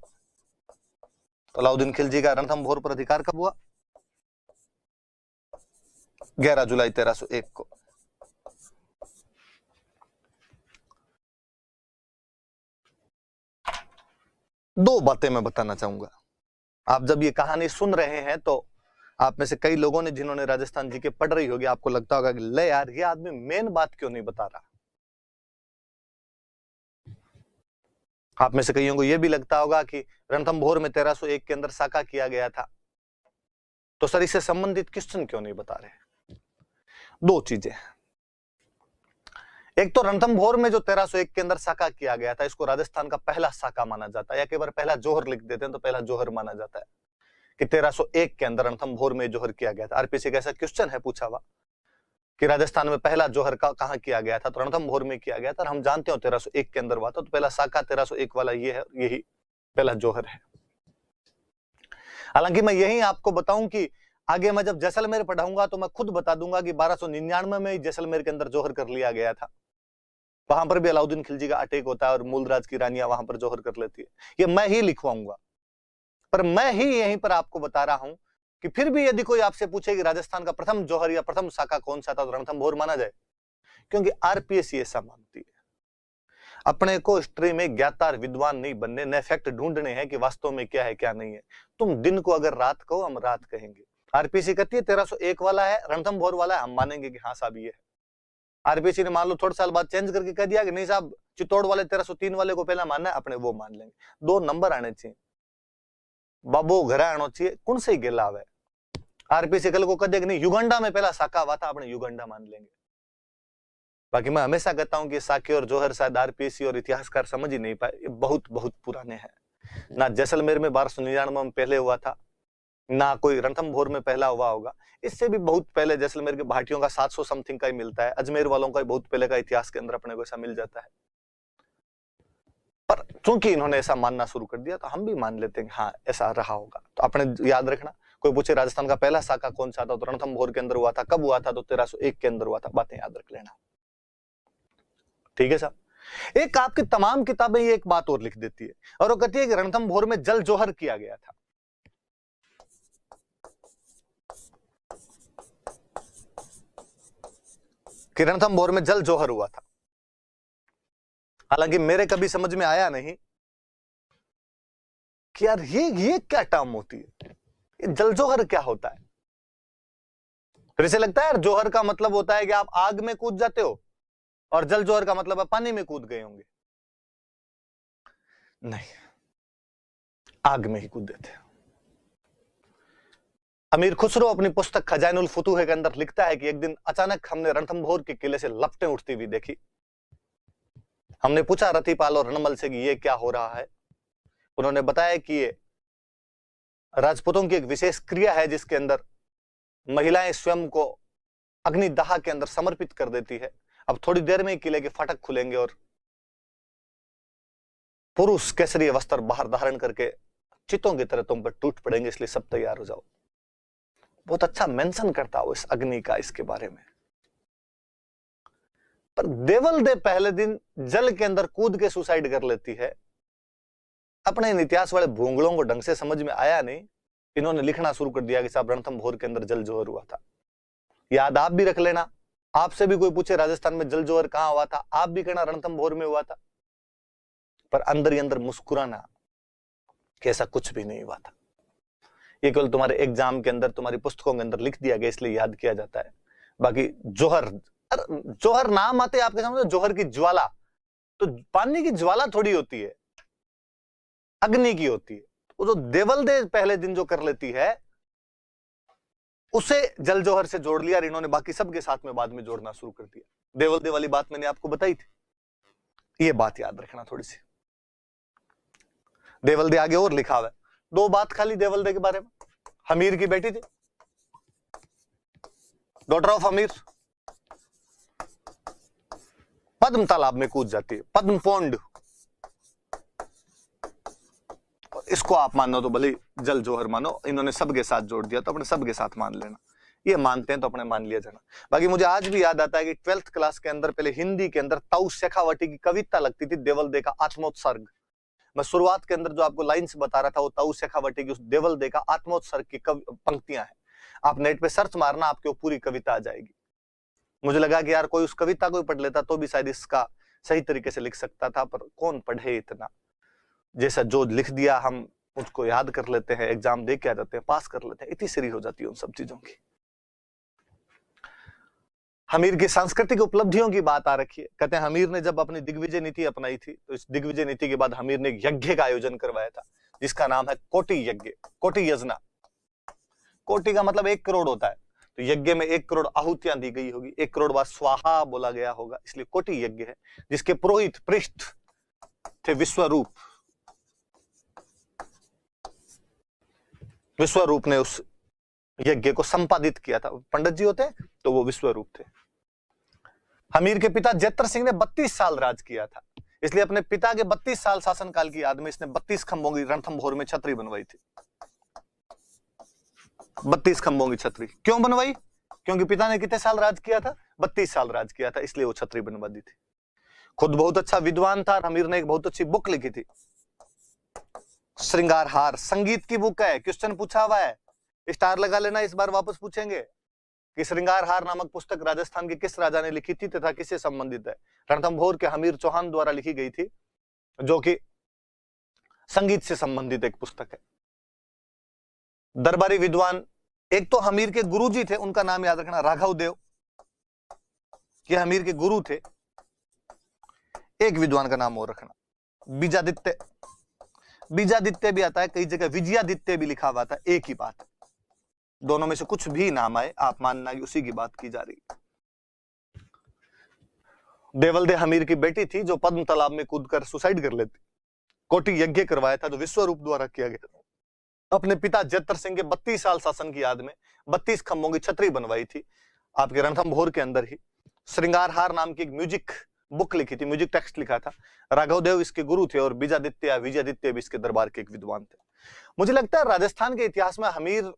तो अलाउद्दीन खिलजी का रणथंभौर पर अधिकार कब हुआ? 11 जुलाई 1301 को। दो बातें मैं बताना चाहूंगा। आप जब ये कहानी सुन रहे हैं तो आप में से कई लोगों ने, जिन्होंने राजस्थान जी के पढ़ रही होगी, आपको लगता होगा कि ले यार ये आदमी मेन बात क्यों नहीं बता रहा। आप में से कईयों को यह भी लगता होगा कि रणथंभौर में 1301 के अंदर साका किया गया था, तो सर इससे संबंधित क्वेश्चन क्यों नहीं बता रहे? दो चीजें, एक तो रणथंभौर में जो 1301 के अंदर साका किया गया था, इसको राजस्थान का पहला साका माना जाता है, या कई बार पहला जोहर लिख देते हैं तो पहला जोहर माना जाता है कि 1301 के अंदर रणथंभौर में जोहर किया गया था। आरपीसी का ऐसा क्वेश्चन है पूछा हुआ कि राजस्थान में पहला जोहर का कहां किया गया था, तो रणथंभौर में किया गया था। हम जानते हो 1301 के अंदर हुआ था, तो पहला साका 1301 वाला ये है, यही पहला जोहर है। हालांकि मैं यही आपको बताऊं कि आगे मैं जब जैसलमेर पढ़ाऊंगा तो मैं खुद बता दूंगा कि 1299 में जैसलमेर के अंदर जोहर कर लिया गया था। वहां पर भी अलाउद्दीन खिलजी का अटैक होता है और मूलराज की रानियां वहां पर जोहर कर लेती है। ये मैं ही लिखवाऊंगा, पर मैं ही यहीं पर आपको बता रहा हूं कि फिर भी यदि कोई आपसे पूछे कि राजस्थान का प्रथम जोहर या प्रथम साका कौन सा था, तो रणथंभौर माना जाए, क्योंकि आरपीएससी ऐसा मानती है। अपने को हिस्ट्री में ज्ञातार विद्वान नहीं बनने, न फैक्ट ढूंढने हैं कि वास्तव में क्या है क्या नहीं है। तुम दिन को अगर रात कहो, हम रात कहेंगे। आरपीसी कहती है 1301 वाला है, रणथंभौर वाला है, हम मानेंगे कि हाँ साहब ये है। आरपीसी ने मान लो थोड़े साल बाद चेंज करके कह दिया कि नहीं साहब चित्तौड़ वाले 1303 वाले को पहला मानना है, अपने वो मान लेंगे। दो नंबर आने चाहिए, बाबू घर आना चाहिए, कौन से गेला है। आरपीसी कल को कह दिया कि नहीं युगांडा में पहला साका हुआ था, अपने युगांडा मान लेंगे। बाकी मैं हमेशा कहता हूं कि साके और जोहर शायद आरपीसी और इतिहासकार समझ ही नहीं पाए, ये बहुत बहुत पुराने हैं। ना जैसलमेर में 1299 में पहले हुआ था, ना कोई रणथंभौर में पहला हुआ होगा। इससे भी बहुत पहले जैसलमेर के भाटियों का 700 समथिंग का ही मिलता है, अजमेर वालों का बहुत पहले का इतिहास के अंदर अपने को ऐसा मिल जाता है। पर चूंकि इन्होंने ऐसा मानना शुरू कर दिया तो हम भी मान लेते हैं हाँ ऐसा रहा होगा। तो अपने याद रखना, कोई पूछे राजस्थान का पहला साका कौन सा था, तो रणथंभौर के अंदर हुआ था। कब हुआ था? तो 1301 के अंदर हुआ था। बातें याद रख लेना, ठीक है साहब। एक आपकी तमाम किताबें ये एक बात और लिख देती है, और वो कहती है कि रणथंभौर में जल जोहर किया गया था। कि रणथंभौर में जल जोहर हुआ था। हालांकि मेरे कभी समझ में आया नहीं कि यार ये क्या टर्म होती है, ये जल जोहर क्या होता है। फिर से लगता है यार जोहर का मतलब होता है कि आप आग में कूद जाते हो, और जल जोहर का मतलब है पानी में कूद गए होंगे। नहीं, आग में ही कूद देते हैं। अमीर खुसरो अपनी पुस्तक खजानुल फुतूह के अंदर लिखता है कि एक दिन अचानक हमने रणथंभौर के किले से लपटें उठती हुई देखी। हमने पूछा रतिपाल और रणमल से कि ये क्या हो रहा है। उन्होंने बताया कि ये राजपूतों की एक विशेष क्रिया है जिसके अंदर महिलाएं स्वयं को अग्निदाह के अंदर समर्पित कर देती है। अब थोड़ी देर में किले के फाटक खुलेंगे और पुरुष केसरी वस्त्र बाहर धारण करके चितों की तरह तुम पर टूट पड़ेंगे, इसलिए सब तैयार हो जाओ। बहुत अच्छा मेंशन करता हो इस अग्नि का, इसके बारे में। पर देवल दे पहले दिन जल के अंदर कूद के सुसाइड कर लेती है। अपने इन इतिहास वाले भूंगलों को ढंग से समझ में आया नहीं, इन्होंने लिखना शुरू कर दिया कि साहब रणथंभौर के अंदर जल जोहर हुआ था। याद आप भी रख लेना, आपसे भी कोई पूछे राजस्थान में जल जोहर कहां हुआ था, आप भी कहना रणथंभौर में हुआ था। पर अंदर ही अंदर मुस्कुराना कि ऐसा कुछ भी नहीं हुआ था। ये केवल तुम्हारे एग्जाम के अंदर, तुम्हारी पुस्तकों के अंदर लिख दिया गया, इसलिए याद किया जाता है। बाकी जोहर, जोहर नाम आते आपके सामने, जोहर की ज्वाला, तो पानी की ज्वाला थोड़ी होती है, अग्नि की होती है। वो जो देवल दे पहले दिन जो कर लेती है, उसे जल जोहर से जोड़ लिया, और इन्होंने बाकी सबके साथ में बाद में जोड़ना शुरू कर दिया। देवल दे वाली बात मैंने आपको बताई थी, ये बात याद रखना थोड़ी सी। देवल दे आगे और लिखा हुआ है, दो बात खाली देवल दे के बारे में। हमीर की बेटी थी, डॉटर ऑफ हमीर, पद्म तालाब में कूद जाती है, पद्म पौंड। इसको आप मानो तो भले जल जोहर मानो, इन्होंने सबके साथ जोड़ दिया तो अपने सबके साथ मान लेना। ये मानते हैं तो अपने मान लिया जाना। बाकी मुझे आज भी याद आता है कि 12th क्लास के अंदर पहले हिंदी के अंदर ताऊ शेखावटी की कविता लगती थी, देवल दे का आत्मोत्सर्ग। मैं शुरुआत के अंदर जो आपको लाइंस बता रहा था, वो ताऊ शेखावटी की उस देवल दे का आत्मोत्सर्ग की पंक्तियां हैं। आप नेट पे सर्च मारना, आपको पूरी कविता आ जाएगी। मुझे लगा कि यार कोई उस कविता को पढ़ लेता तो भी शायद इसका सही तरीके से लिख सकता था, पर कौन पढ़े इतना। जैसा जो लिख दिया हम उसको याद कर लेते हैं, एग्जाम दे के आ जाते हैं, पास कर लेते हैं, इतनी सीरी हो जाती है उन सब चीजों की। हमीर की सांस्कृतिक उपलब्धियों की बात आ रखी है। कहते हैं हमीर ने जब अपनी दिग्विजय नीति अपनाई थी तो इस दिग्विजय नीति के बाद हमीर ने एक यज्ञ का आयोजन करवाया था जिसका नाम है कोटि यज्ञ, कोटि यजना। कोटि का मतलब 1 करोड़ होता है, तो यज्ञ में 1 करोड़ आहुतियां दी गई होगी, 1 करोड़ बार स्वाहा बोला गया होगा, इसलिए कोटि यज्ञ है। जिसके पुरोहित पृष्ठ थे विश्वरूप। विश्वरूप ने उस यज्ञ को संपादित किया था। पंडित जी होते तो वो विश्वरूप थे। हमीर के पिता जैत्र सिंह ने 32 साल राज किया था, इसलिए अपने पिता के 32 साल शासनकाल की याद में इसने 32 खंभों की रणथंभौर में छतरी बनवाई थी। 32 खंभों की छतरी क्यों बनवाई? क्योंकि पिता ने कितने साल राज किया था? 32 साल राज किया था, इसलिए वो छतरी बनवा दी थी। खुद बहुत अच्छा विद्वान था। हमीर ने एक बहुत अच्छी बुक लिखी थी, श्रृंगार हार, संगीत की बुक है। क्वेश्चन पूछा हुआ है, स्टार लगा लेना, इस बार वापस पूछेंगे कि श्रृंगार हार नामक पुस्तक राजस्थान के किस राजा ने लिखी थी तथा किससे संबंधित है? रणथंभौर के हमीर चौहान द्वारा लिखी गई थी, जो कि संगीत से संबंधित एक पुस्तक है। दरबारी विद्वान एक तो हमीर के गुरुजी थे, उनका नाम याद रखना, राघव देव, ये हमीर के गुरु थे। एक विद्वान का नाम और रखना, बीजादित्य। बीजादित्य भी आता है, कई जगह विजयादित्य भी लिखा हुआ था, एक ही बात है। दोनों में से कुछ भी नाम आए आप मानना कि उसी की बात की जा रही है। देवल दे हमीर की बेटी थी जो पद्म तालाब में कूदकर सुसाइड कर लेती। कोटि यज्ञ करवाया था जो विश्वरूप द्वारा किया गया था। अपने पिता जैत्र सिंह के 32 साल शासन की याद में 32 खंभों की छतरी बनवाई थी आपके रणथंभौर के अंदर ही। श्रृंगार हार नाम की एक म्यूजिक बुक लिखी थी, म्यूजिक टेक्स्ट लिखा था। राघव देव इसके गुरु थे और बीजादित्य या विजयादित्य भी इसके दरबार के एक विद्वान थे। मुझे लगता है राजस्थान के इतिहास में हमीर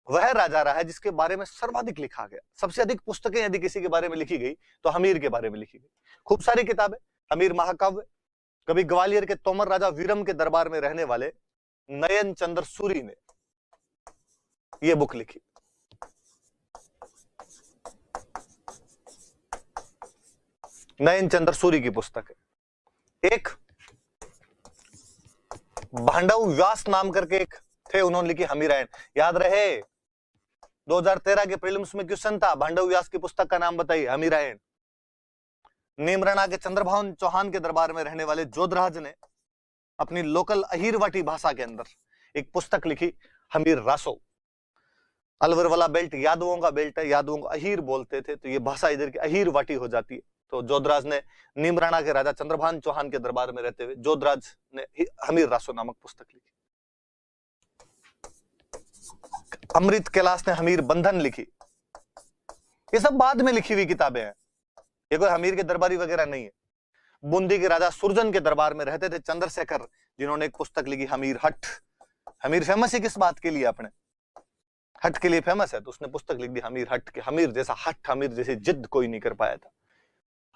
वह राजा रहा है जिसके बारे में सर्वाधिक लिखा गया। सबसे अधिक पुस्तकें यदि किसी के बारे में लिखी गई तो हमीर के बारे में लिखी गई। खूब सारी किताबें, हमीर महाकाव्य। कभी ग्वालियर के तोमर राजा वीरम के दरबार में रहने वाले नयन चंद्र सूरी ने यह बुक लिखी। नयन चंद्र सूरी की पुस्तक है। एक भांडव व्यास नाम करके एक थे, उन्होंने लिखी हमीरायण। याद रहे 2013 के प्रीलिम्स में क्वेश्चन था, भांडव व्यास की पुस्तक का नाम बताइए, हमीरायण। नीमराणा के चंद्रभान चौहान के दरबार में रहने वाले जोधराज ने अपनी लोकल अहीरवाटी भाषा के अंदर एक पुस्तक लिखी, हमीर रासो। अलवर वाला बेल्ट यादवों का बेल्ट है, यादवों को अहीर बोलते थे, तो ये भाषा इधर की अहीरवाटी हो जाती है। तो जोधराज ने नीमराणा के राजा चंद्रभान चौहान के दरबार में रहते हुए जोधराज ने हमीर रासो नामक पुस्तक लिखी। अमृत कैलाश ने हमीर बंधन लिखी। ये सब बाद में लिखी हुई किताबें हैं, ये कोई हमीर के दरबारी वगैरह नहीं है। बूंदी के राजा सुरजन के दरबार में रहते थे चंद्रशेखर, जिन्होंने एक पुस्तक लिखी हमीर हट। हमीर फेमस है किस बात के लिए? अपने हट के लिए फेमस है, तो उसने पुस्तक लिख दी हमीर हट के। हमीर जैसा हट, हमीर जैसी जिद कोई नहीं कर पाया था।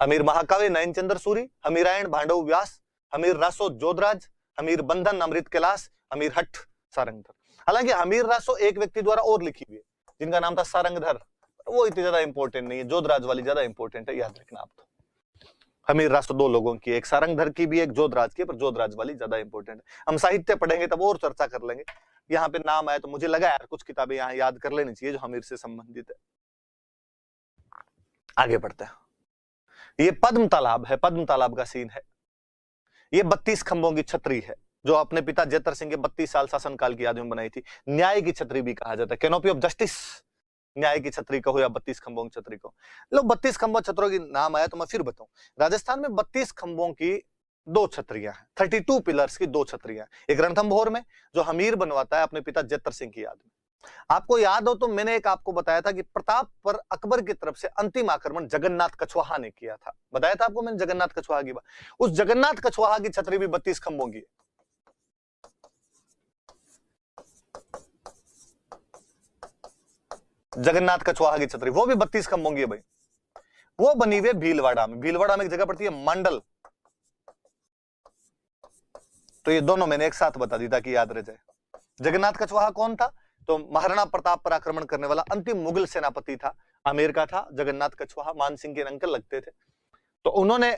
हमीर महाकाव्य नयन चंद्र सूरी, हमीरायण भांडव व्यास, हमीर रासो जोधराज, हमीर बंधन अमृत कैलाश, हमीर हट सारंगधर। हालांकि हमीर रासो एक व्यक्ति द्वारा और लिखी हुई है जिनका नाम था सारंगधर, वो इतनी ज्यादा इंपॉर्टेंट नहीं है, जोधराज वाली ज्यादा इंपॉर्टेंट है, याद रखना आप। तो हमीर रासो दो लोगों की, एक सारंगधर की भी, एक जोधराज की, पर जोधराज वाली ज्यादा इंपॉर्टेंट है। हम साहित्य पढ़ेंगे तब और चर्चा कर लेंगे। यहाँ पे नाम आया तो मुझे लगा यार कुछ किताबें यहाँ याद कर लेनी चाहिए जो हमीर से संबंधित है। आगे बढ़ते हैं। ये पद्म तालाब है, पद्म तालाब का सीन है। ये 32 खंभों की छतरी है जो अपने पिता जैत्र सिंह के 32 साल शासनकाल की याद में बनाई थी। न्याय की छतरी भी कहा जाता है, कैनोपी ऑफ जस्टिस, न्याय की छतरी कहो या 32 खंभों की छतरी कहो। लो 32 खंभों छतरों की नाम आया तो मैं फिर बताऊं। राजस्थान में 32 खंभों की 2 छतरियां हैं, 32 पिलर्स की 2 छतरियां। एक रणथंभौर में जो हमीर बनवाता है अपने पिता जैत्र सिंह की याद में। आपको याद हो तो मैंने एक आपको बताया था कि प्रताप पर अकबर की तरफ से अंतिम आक्रमण जगन्नाथ कछवाहा ने किया था। बताया था आपको मैंने जगन्नाथ कछवाहा की बात। उस जगन्नाथ कछवाहा की छतरी भी 32 खंभों की है। जगन्नाथ कछवाहा की छतरी वो भी 32 खंभों की है भाई। वो बनी हुई है भीलवाड़ा में। भीलवाड़ा में एक जगह पड़ती है मंडल। तो ये दोनों मैंने एक साथ बता दी ताकि याद रह जाए। जगन्नाथ कछवाहा कौन था? तो महाराणा प्रताप पर आक्रमण करने वाला अंतिम मुगल सेनापति था, आमेर का था जगन्नाथ कछवाहा। मान सिंह के अंकल लगते थे। तो उन्होंने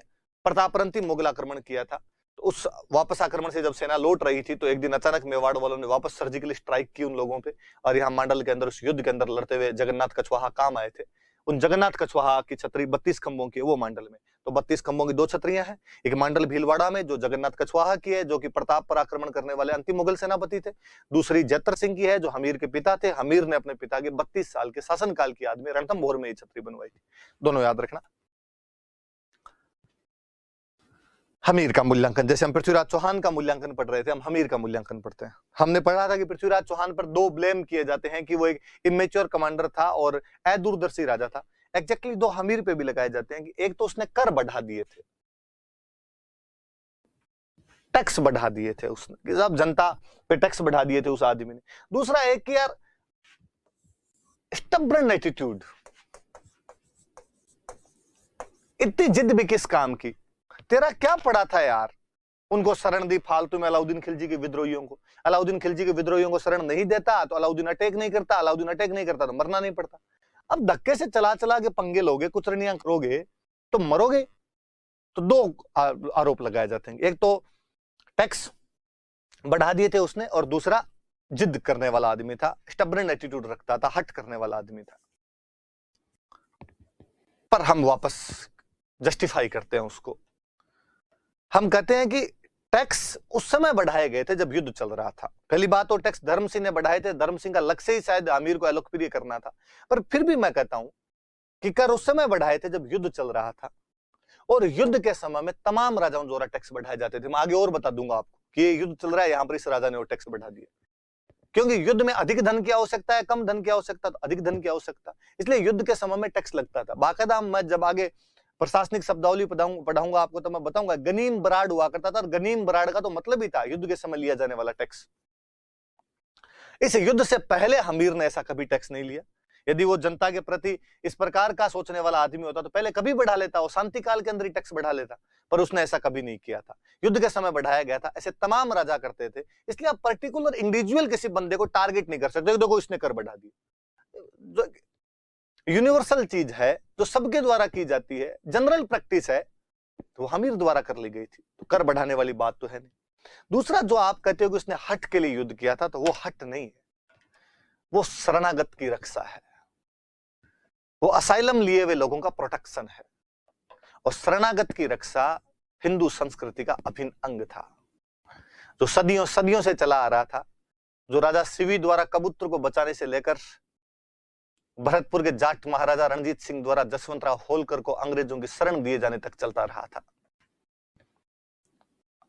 प्रताप पर अंतिम मुगल आक्रमण किया था। तो उस वापस आक्रमण से जब सेना लौट रही थी तो एक दिन अचानक मेवाड़ वालों ने वापस सर्जिकल स्ट्राइक की उन लोगों पे, और यहाँ मंडल के अंदर उस युद्ध के अंदर लड़ते हुए जगन्नाथ कछवाहा काम आए थे। उन जगन्नाथ कछवाहा की छतरी 32 खंभों की है वो मांडल में। तो 32 खंभों की 2 छतरियां हैं, एक मांडल भीलवाड़ा में जो जगन्नाथ कछवाहा की है, जो कि प्रताप पर आक्रमण करने वाले अंतिम मुगल सेनापति थे। दूसरी जैतर सिंह की है, जो हमीर के पिता थे। हमीर ने अपने पिता के 32 साल के शासनकाल की याद में रणथंभौर में ये छतरी बनवाई थी। दोनों याद रखना। हमीर का मूल्यांकन, जैसे हम पृथ्वीराज चौहान का मूल्यांकन पढ़ रहे थे, हम हमीर का मूल्यांकन पढ़ते हैं। हमने पढ़ा था कि पृथ्वीराज चौहान पर 2 ब्लेम किए जाते हैं कि वो एक इमेच्योर कमांडर था और अदूरदर्शी राजा था। एग्जैक्टली 2 हमीर पे भी लगाए जाते हैं कि एक तो उसने कर बढ़ा दिए थे, टैक्स बढ़ा दिए थे उसने, सब जनता पे टैक्स बढ़ा दिए थे उस आदमी ने। दूसरा एक कि यार स्टबर्न एटीट्यूड, इतनी जिद भी किस काम की, तेरा क्या पड़ा था यार। उनको शरण दी फालतू में अलाउद्दीन खिलजी के विद्रोहियों को। अलाउद्दीन खिलजी के विद्रोहियों को शरण नहीं देता तो अलाउद्दीन अटैक नहीं करता, अलाउद्दीन अटैक नहीं करता तो मरना नहीं पड़ता। अब धक्के से चला चला के पंगे लोगे, कुचरनियां करोगे तो मरोगे। तो 2 आरोप लगाए जाते हैं, एक तो टैक्स बढ़ा दिए थे उसने और दूसरा जिद करने वाला आदमी था, स्टबर्न एटीट्यूड रखता था, हट करने वाला आदमी था। पर हम वापस जस्टिफाई करते हैं उसको। हम कहते हैं कि टैक्स उस समय बढ़ाए गए थे जब युद्ध चल रहा था। पहली बात तो टैक्स धर्म सिंह ने बढ़ाए थे, धर्म सिंह का लक्ष्य ही शायद आमिर को अलोकप्रिय करना था। पर फिर भी मैं कहता हूं कि कर उस समय बढ़ाए थे जब युद्ध चल रहा था, और युद्ध के समय में तमाम राजाओं द्वारा टैक्स बढ़ाए जाते थे। मैं आगे और बता दूंगा आपको कि ये युद्ध चल रहा है, यहां पर इस राजा ने और टैक्स बढ़ा दिया, क्योंकि युद्ध में अधिक धन की आवश्यकता है, कम धन की आवश्यकता तो अधिक धन की आवश्यकता, इसलिए युद्ध के समय में टैक्स लगता था। बाकायदा मैं जब आगे प्रशासनिक शब्दावली पढ़ाऊंगा आपको तो मैं बताऊंगा गनीम बराड हुआ करता था, और गनीम बराड का तो मतलब ही था युद्ध के समय लिया जाने वाला टैक्स। इस युद्ध से पहले हमीर ने ऐसा कभी टैक्स नहीं लिया। यदि वो जनता के प्रति इस प्रकार का सोचने वाला आदमी होता तो पहले कभी बढ़ा लेता, वो शांति काल के अंदर ही टैक्स बढ़ा लेता, पर उसने ऐसा कभी नहीं किया था। युद्ध के समय बढ़ाया गया था, ऐसे तमाम राजा करते थे। इसलिए आप पर्टिकुलर इंडिविजुअल किसी बंदे को टारगेट नहीं कर सकते, देखो इसने कर बढ़ा दिया। यूनिवर्सल चीज है जो सबके द्वारा की जाती है, जनरल प्रैक्टिस है, तो हमीर द्वारा कर ली गई थी, तो कर बढ़ाने वाली बात तो है नहीं। दूसरा जो आप कहते हो कि उसने हट के लिए युद्ध किया था, तो वो हट नहीं है, वो शरणागत की रक्षा है, वो असाइलम लिए हुए लोगों का प्रोटेक्शन है। और शरणागत की रक्षा हिंदू संस्कृति का अभिन्न अंग था, जो सदियों सदियों से चला आ रहा था, जो राजा शिवी द्वारा कबूतर को बचाने से लेकर भरतपुर के जाट महाराजा रणजीत सिंह द्वारा जसवंतराव होलकर को अंग्रेजों की शरण दिए जाने तक चलता रहा था।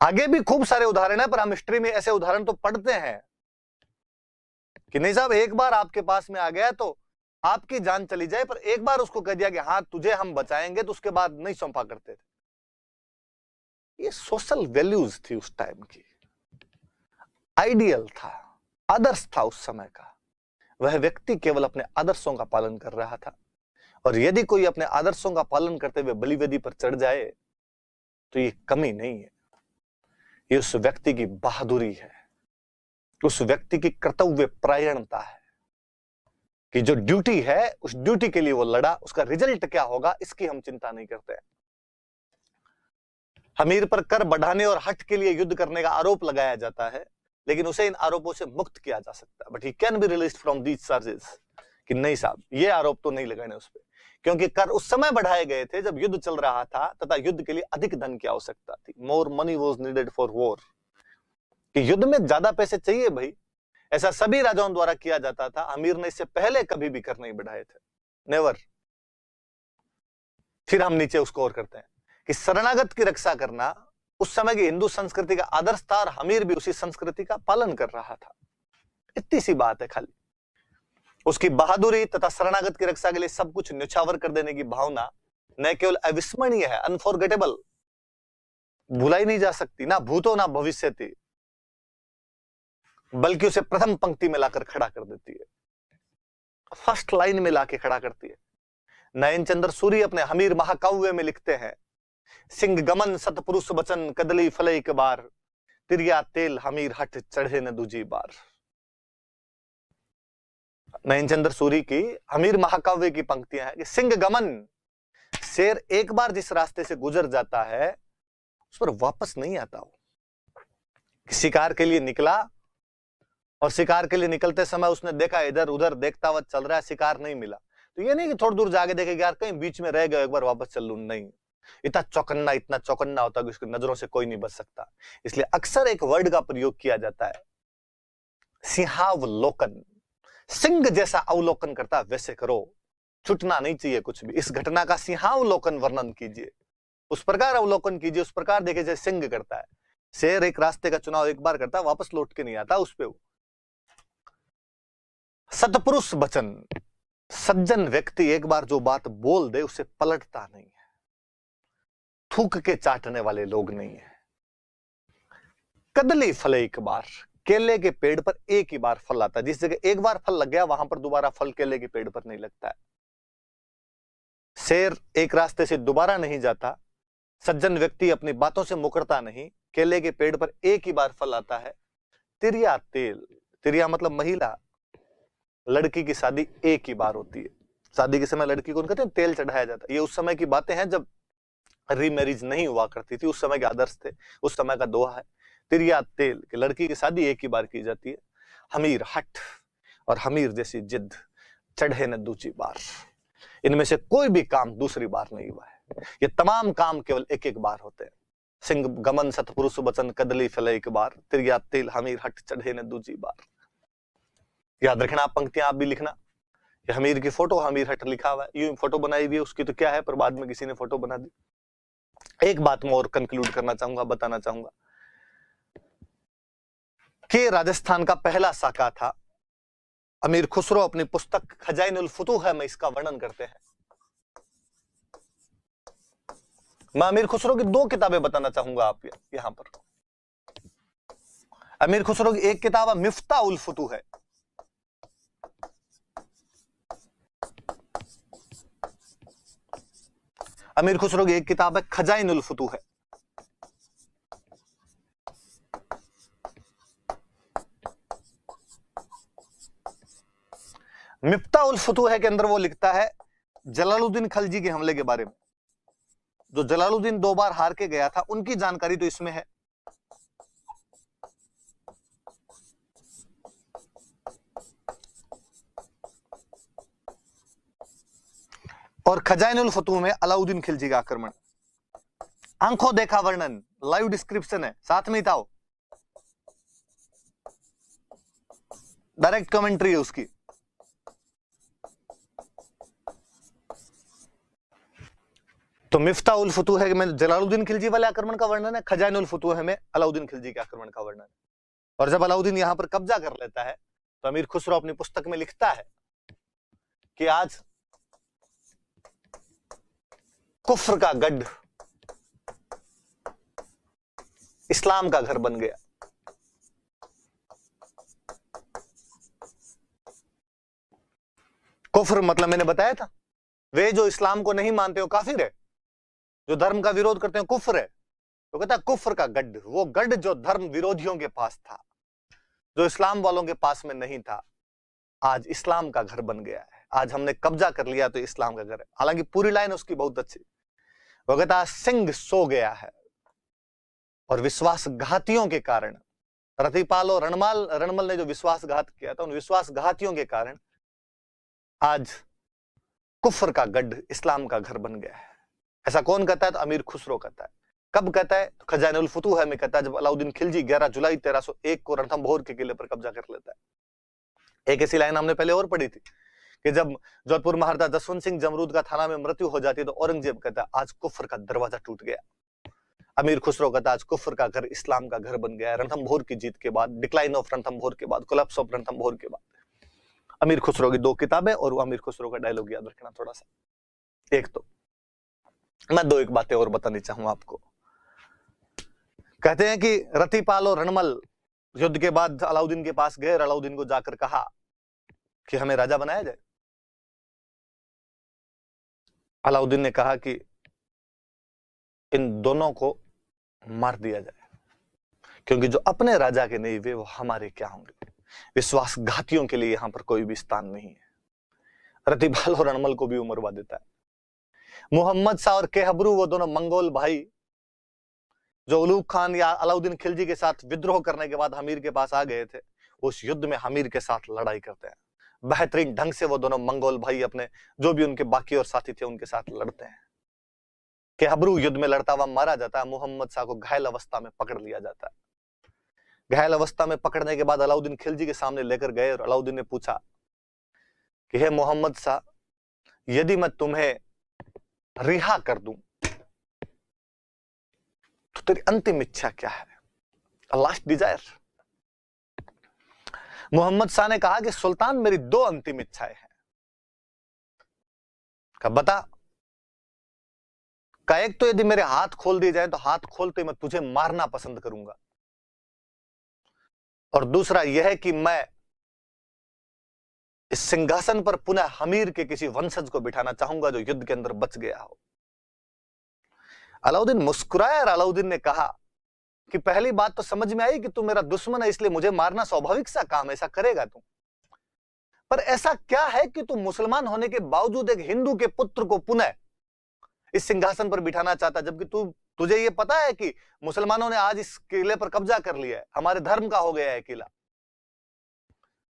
आगे भी खूब सारे उदाहरण है, पर हम हिस्ट्री में ऐसे उदाहरण तो पढ़ते हैं कि नहीं साहब, एक बार आपके पास में आ गया तो आपकी जान चली जाए, पर एक बार उसको कह दिया कि हाँ तुझे हम बचाएंगे, तो उसके बाद नहीं सौंपा करते थे। ये सोशल वैल्यूज थी उस टाइम की, आइडियल था, आदर्श था उस समय का। वह व्यक्ति केवल अपने आदर्शों का पालन कर रहा था, और यदि कोई अपने आदर्शों का पालन करते हुए बलिवेदी पर चढ़ जाए तो ये कमी नहीं है, ये उस व्यक्ति की बहादुरी है, उस व्यक्ति की कर्तव्य परायणता है कि जो ड्यूटी है उस ड्यूटी के लिए वो लड़ा, उसका रिजल्ट क्या होगा इसकी हम चिंता नहीं करते। हमीर पर कर बढ़ाने और हट के लिए युद्ध करने का आरोप लगाया जाता है, लेकिन उसे इन आरोपों से मुक्त किया जा सकता है, but he can be released from these charges. कि नहीं साहब, ये आरोप तो नहीं लगाने उस पर, क्योंकि कर उस समय बढ़ाए गए थे जब युद्ध चल रहा था तथा युद्ध के लिए अधिक धन की आवश्यकता थी। More money was needed for war, कि युद्ध में ज्यादा पैसे चाहिए भाई। ऐसा सभी राजाओं द्वारा किया जाता था, अमीर ने इससे पहले कभी भी कर नहीं बढ़ाए थे, नेवर। फिर हम नीचे उसको और करते हैं कि शरणागत की रक्षा करना उस समय की हिंदू संस्कृति का आदर्श था, और हमीर भी उसी संस्कृति का पालन कर रहा था। इतनी सी बात है खाली। उसकी बहादुरी तथा शरणागत की रक्षा के लिए सब कुछ न्यौछावर कर देने की भावना न केवल अविस्मरणीय है, अनफॉरगेटेबल, भुलाई नहीं जा सकती, ना भूतो ना भविष्य थी, बल्कि उसे प्रथम पंक्ति में लाकर खड़ा कर देती है, फर्स्ट लाइन में लाके खड़ा करती है। नयन चंद्र सूरी अपने हमीर महाकाव्य में लिखते हैं, सिंह गमन सतपुरुष बचन कदली फले के बार, तिरिया तेल हमीर हट चढ़े न दूजी बार। नयन चंद्र सूरी की हमीर महाकाव्य की पंक्तियां हैं कि सिंह गमन, शेर एक बार जिस रास्ते से गुजर जाता है उस पर वापस नहीं आता। वो शिकार के लिए निकला और शिकार के लिए निकलते समय उसने देखा इधर उधर देखता हुआ चल रहा है, शिकार नहीं मिला, तो ये नहीं कि थोड़ी दूर जाके देखे यार कहीं बीच में रह गए, एक बार वापस चल लूं, नहीं। इतना चौकन्ना होता है कि उसकी नजरों से कोई नहीं बच सकता। इसलिए अक्सर एक वर्ड का प्रयोग किया जाता है, सिंहावलोकन। सिंह जैसा अवलोकन करता वैसे करो, छूटना नहीं चाहिए कुछ भी। इस घटना का सिंहावलोकन वर्णन कीजिए, उस प्रकार अवलोकन कीजिए, उस प्रकार देखे जैसे सिंह करता है। शेर एक रास्ते का चुनाव एक बार करता है, वापस लौट के नहीं आता उस पे। सतपुरुष वचन, सज्जन व्यक्ति एक बार जो बात बोल दे उसे पलटता नहीं है, थूक के चाटने वाले लोग नहीं है। कदली फले एक बार, केले के पेड़ पर एक ही बार फल आता है। जिस जगह एक बार फल लग गया वहां पर दोबारा फल केले के पेड़ पर नहीं लगता है। शेर एक रास्ते से दोबारा नहीं जाता, सज्जन व्यक्ति अपनी बातों से मुकरता नहीं, केले के पेड़ पर एक ही बार फल आता है। तिरिया तेल, तिरिया मतलब महिला, लड़की की शादी एक ही बार होती है। शादी के समय लड़की को कहते हैं तेल चढ़ाया जाता है। ये उस समय की बातें हैं जब रीमैरिज नहीं हुआ करती थी, उस समय के आदर्श थे, उस समय का दोहा है। तिरिया तेल कि लड़की की शादी एक ही बार की जाती है। हमीर हट और हमीर जैसी जिद, चढ़े न दूसरी बार। इनमें से कोई भी काम दूसरी बार नहीं हुआ है, ये तमाम काम केवल एक एक बार होते हैं। सिंह गमन सतपुरुष वचन, कदली फले एक बार, तिरिया तेल हमीर हट, चढ़े न दूसरी बार। याद रखना, आप पंक्तियां आप भी लिखना। ये हमीर की फोटो, हमीर हट लिखा हुआ है, यूं फोटो बनाई हुई है उसकी तो क्या है, पर बाद में किसी ने फोटो बना दी। एक बात मैं और कंक्लूड करना चाहूंगा, बताना चाहूंगा कि राजस्थान का पहला साका था। अमीर खुसरो अपनी पुस्तक खजाइनुल फुतूह में इसका वर्णन करते हैं। मैं अमीर खुसरो की दो किताबें बताना चाहूंगा आप यहां पर। अमीर खुसरो की एक किताब मिफ्ता उल फुतूह है, अमीर खुसरो की एक किताब है खजाइनुल फुतूह है। मिफ्ता उल फुतूह के अंदर वो लिखता है जलालुद्दीन खलजी के हमले के बारे में। जो जलालुद्दीन 2 बार हार के गया था, उनकी जानकारी तो इसमें है। और खजाइनुल फुतूह में अलाउद्दीन खिलजी का आक्रमण, आंखों देखा वर्णन, लाइव डिस्क्रिप्शन है, साथ में ही था, डायरेक्ट कमेंट्री है उसकी। तो मिफ्ता उल फुतूह है में जलालुद्दीन खिलजी वाले आक्रमण का वर्णन है, खजाइनुल फुतूह में अलाउद्दीन खिलजी के आक्रमण का वर्णन है। और जब अलाउद्दीन यहां पर कब्जा कर लेता है तो अमीर खुसरो अपनी पुस्तक में लिखता है कि आज कुफ्र का गढ़ इस्लाम का घर बन गया। कुफ्र मतलब मैंने बताया था, वे जो इस्लाम को नहीं मानते हो काफिर है, जो धर्म का विरोध करते हैं कुफ्र है। तो कहता है कुफ्र का गढ़, वो गढ़ जो धर्म विरोधियों के पास था, जो इस्लाम वालों के पास में नहीं था, आज इस्लाम का घर बन गया है। आज हमने कब्जा कर लिया तो इस्लाम का घर है। हालांकि पूरी लाइन उसकी बहुत अच्छी, वो कहता सिंह सो गया है और विश्वासघातियों के कारण, रतिपाल और रणमल ने जो विश्वासघात किया था, उन विश्वासघातियों के कारण आज कुफ्र का गढ़ इस्लाम का घर बन गया है। ऐसा कौन कहता है? तो अमीर खुसरो कहता है। कब कहता है? तो खजाइनुल फुतूह में कहता है, जब अलाउद्दीन खिलजी 11 जुलाई 1301 को रणथंभौर के किले पर कब्जा कर लेता है। एक ऐसी लाइन हमने पहले और पढ़ी थी कि जब जोधपुर महाराजा जसवंत सिंह जमरूद का थाना में मृत्यु हो जाती है तो औरंगजेब कहता है आज कुफ्र का दरवाजा टूट गया। अमीर खुसरो कहता है आज कुफ्र का घर इस्लाम का घर बन गया है। रणथंभौर की जीत के बाद, डिक्लाइन ऑफ रणथंभौर के बाद, कोलैप्स ऑफ रणथंभौर के बाद। अमीर खुसरो की 2 किताबें और अमीर खुसरो का डायलॉग याद रखना थोड़ा सा। एक तो मैं 2 एक बातें और बतानी चाहूंगा आपको। कहते हैं कि रतिपाल और रणमल युद्ध के बाद अलाउद्दीन के पास गए, अलाउद्दीन को जाकर कहा कि हमें राजा बनाया जाए। अलाउद्दीन ने कहा कि इन दोनों को मार दिया जाए, क्योंकि जो अपने राजा के नहीं हुए वो हमारे क्या होंगे। विश्वासघातियों के लिए यहां पर कोई भी स्थान नहीं है। रतिपाल और रणमल को भी उमरवा देता है। मोहम्मद शाह और केहबरू, वो दोनों मंगोल भाई जो उलूग खान या अलाउद्दीन खिलजी के साथ विद्रोह करने के बाद हमीर के पास आ गए थे, उस युद्ध में हमीर के साथ लड़ाई करते हैं। बेहतरीन ढंग से वो दोनों मंगोल भाई अपने जो भी उनके बाकी और साथी थे उनके साथ लड़ते हैं। केहबरू युद्ध में लड़ता हुआ मारा जाता है। मोहम्मद शाह को घायल अवस्था में पकड़ लिया जाता है। घायल अवस्था में पकड़ने के बाद अलाउद्दीन खिलजी के सामने लेकर गए और अलाउद्दीन ने पूछा कि हे मोहम्मद शाह, यदि मैं तुम्हें रिहा कर दूं तो तेरी अंतिम इच्छा क्या है, लास्ट डिजायर? मोहम्मद शाह ने कहा कि सुल्तान, मेरी दो अंतिम इच्छाएं हैं। कहा बता। का एक तो यदि मेरे हाथ खोल दिए जाए तो हाथ खोलते मैं तुझे मारना पसंद करूंगा, और दूसरा यह है कि मैं इस सिंहासन पर पुनः हमीर के किसी वंशज को बिठाना चाहूंगा जो युद्ध के अंदर बच गया हो। अलाउद्दीन मुस्कुराया और अलाउद्दीन ने कहा कि पहली बात तो समझ में आई कि तू मेरा दुश्मन है, इसलिए मुझे मारना स्वाभाविक सा काम है, ऐसा करेगा तू। पर ऐसा क्या है कि तू मुसलमान होने के बावजूद एक हिंदू के पुत्र को पुनः इस सिंहासन पर बिठाना चाहता, जबकि तुझे ये पता है कि मुसलमानों ने आज इस किले पर कब्जा कर लिया है, हमारे धर्म का हो गया है किला।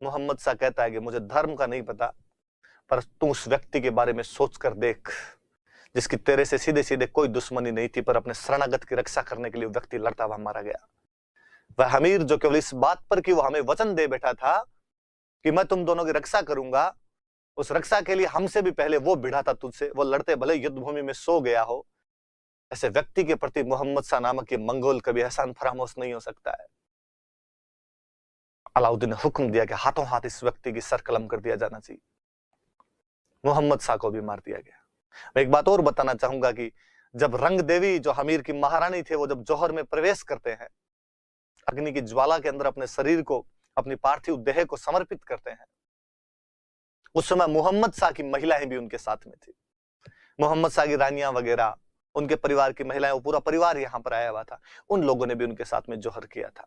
मोहम्मद शाह कहता है कि मुझे धर्म का नहीं पता, पर तू उस व्यक्ति के बारे में सोच कर देख जिसकी तेरे से सीधे सीधे कोई दुश्मनी नहीं थी, पर अपने शरणागत की रक्षा करने के लिए व्यक्ति लड़ता हुआ मारा गया। वह हमीर जो केवल इस बात पर कि वो हमें वचन दे बैठा था कि मैं तुम दोनों की रक्षा करूंगा, उस रक्षा के लिए हमसे भी पहले वो भिड़ा था तुझसे, वो लड़ते भले युद्ध भूमि में सो गया हो। ऐसे व्यक्ति के प्रति मोहम्मद शाह नामक ये मंगोल कभी एहसान फरामोश नहीं हो सकता है। अलाउद्दीन ने हुक्म दिया कि हाथों हाथ इस व्यक्ति की सर कलम कर दिया जाना चाहिए। मोहम्मद शाह को भी मार दिया गया। मैं एक बात और बताना चाहूंगा कि जब रंग देवी जो हमीर की महारानी थे, वो जब जौहर में प्रवेश करते हैं, अग्नि की ज्वाला के अंदर अपने शरीर को, अपनी पार्थिव देह को समर्पित करते हैं, उस समय मोहम्मद शाह की महिलाएं भी उनके साथ में थी। मोहम्मद शाह की रानियां वगैरह, उनके परिवार की महिलाएं, वो पूरा परिवार यहां पर आया हुआ था, उन लोगों ने भी उनके साथ में जौहर किया था।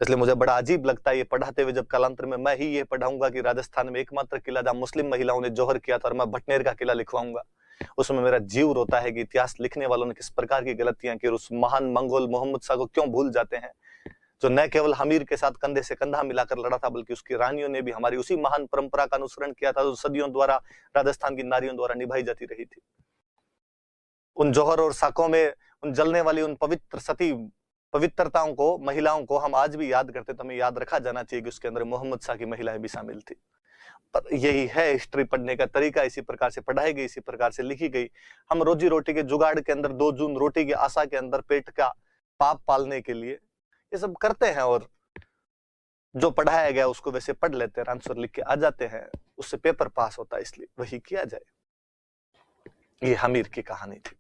इसलिए मुझे बड़ा अजीब लगता है ये पढ़ाते हुए, जब कालांतर में मैं ही ये पढ़ाऊंगा कि राजस्थान में एकमात्र किला जहां मुस्लिम महिलाओं ने जौहर किया था, और मैं भटनेर का किला लिखवाऊंगा, उसमें मेरा जीव रोता है कि इतिहास लिखने वालों ने किस प्रकार की गलतियां की, उस महान मंगोल मोहम्मद शाह को क्यों भूल जाते हैं, जो न केवल हमीर के साथ कंधे से कंधा मिलाकर लड़ा था, बल्कि उसकी रानियों ने भी हमारी उसी महान परंपरा का अनुसरण किया था जो सदियों द्वारा राजस्थान की नारियों द्वारा निभाई जाती रही थी। उन जौहर और साकों में उन जलने वाली उन पवित्र सती पवित्रताओं को, महिलाओं को हम आज भी याद करते, तो हमें याद रखा जाना चाहिए कि उसके अंदर मोहम्मद शाह की महिलाएं भी शामिल थी। पर यही है हिस्ट्री पढ़ने का तरीका, इसी प्रकार से पढ़ाई गई, इसी प्रकार से लिखी गई। हम रोजी रोटी के जुगाड़ के अंदर, 2 जून रोटी की आशा के अंदर पेट का पाप पालने के लिए ये सब करते हैं, और जो पढ़ाया गया उसको वैसे पढ़ लेते हैं, आंसर लिख के आ जाते हैं, उससे पेपर पास होता है, इसलिए वही किया जाए। ये हमीर की कहानी थी।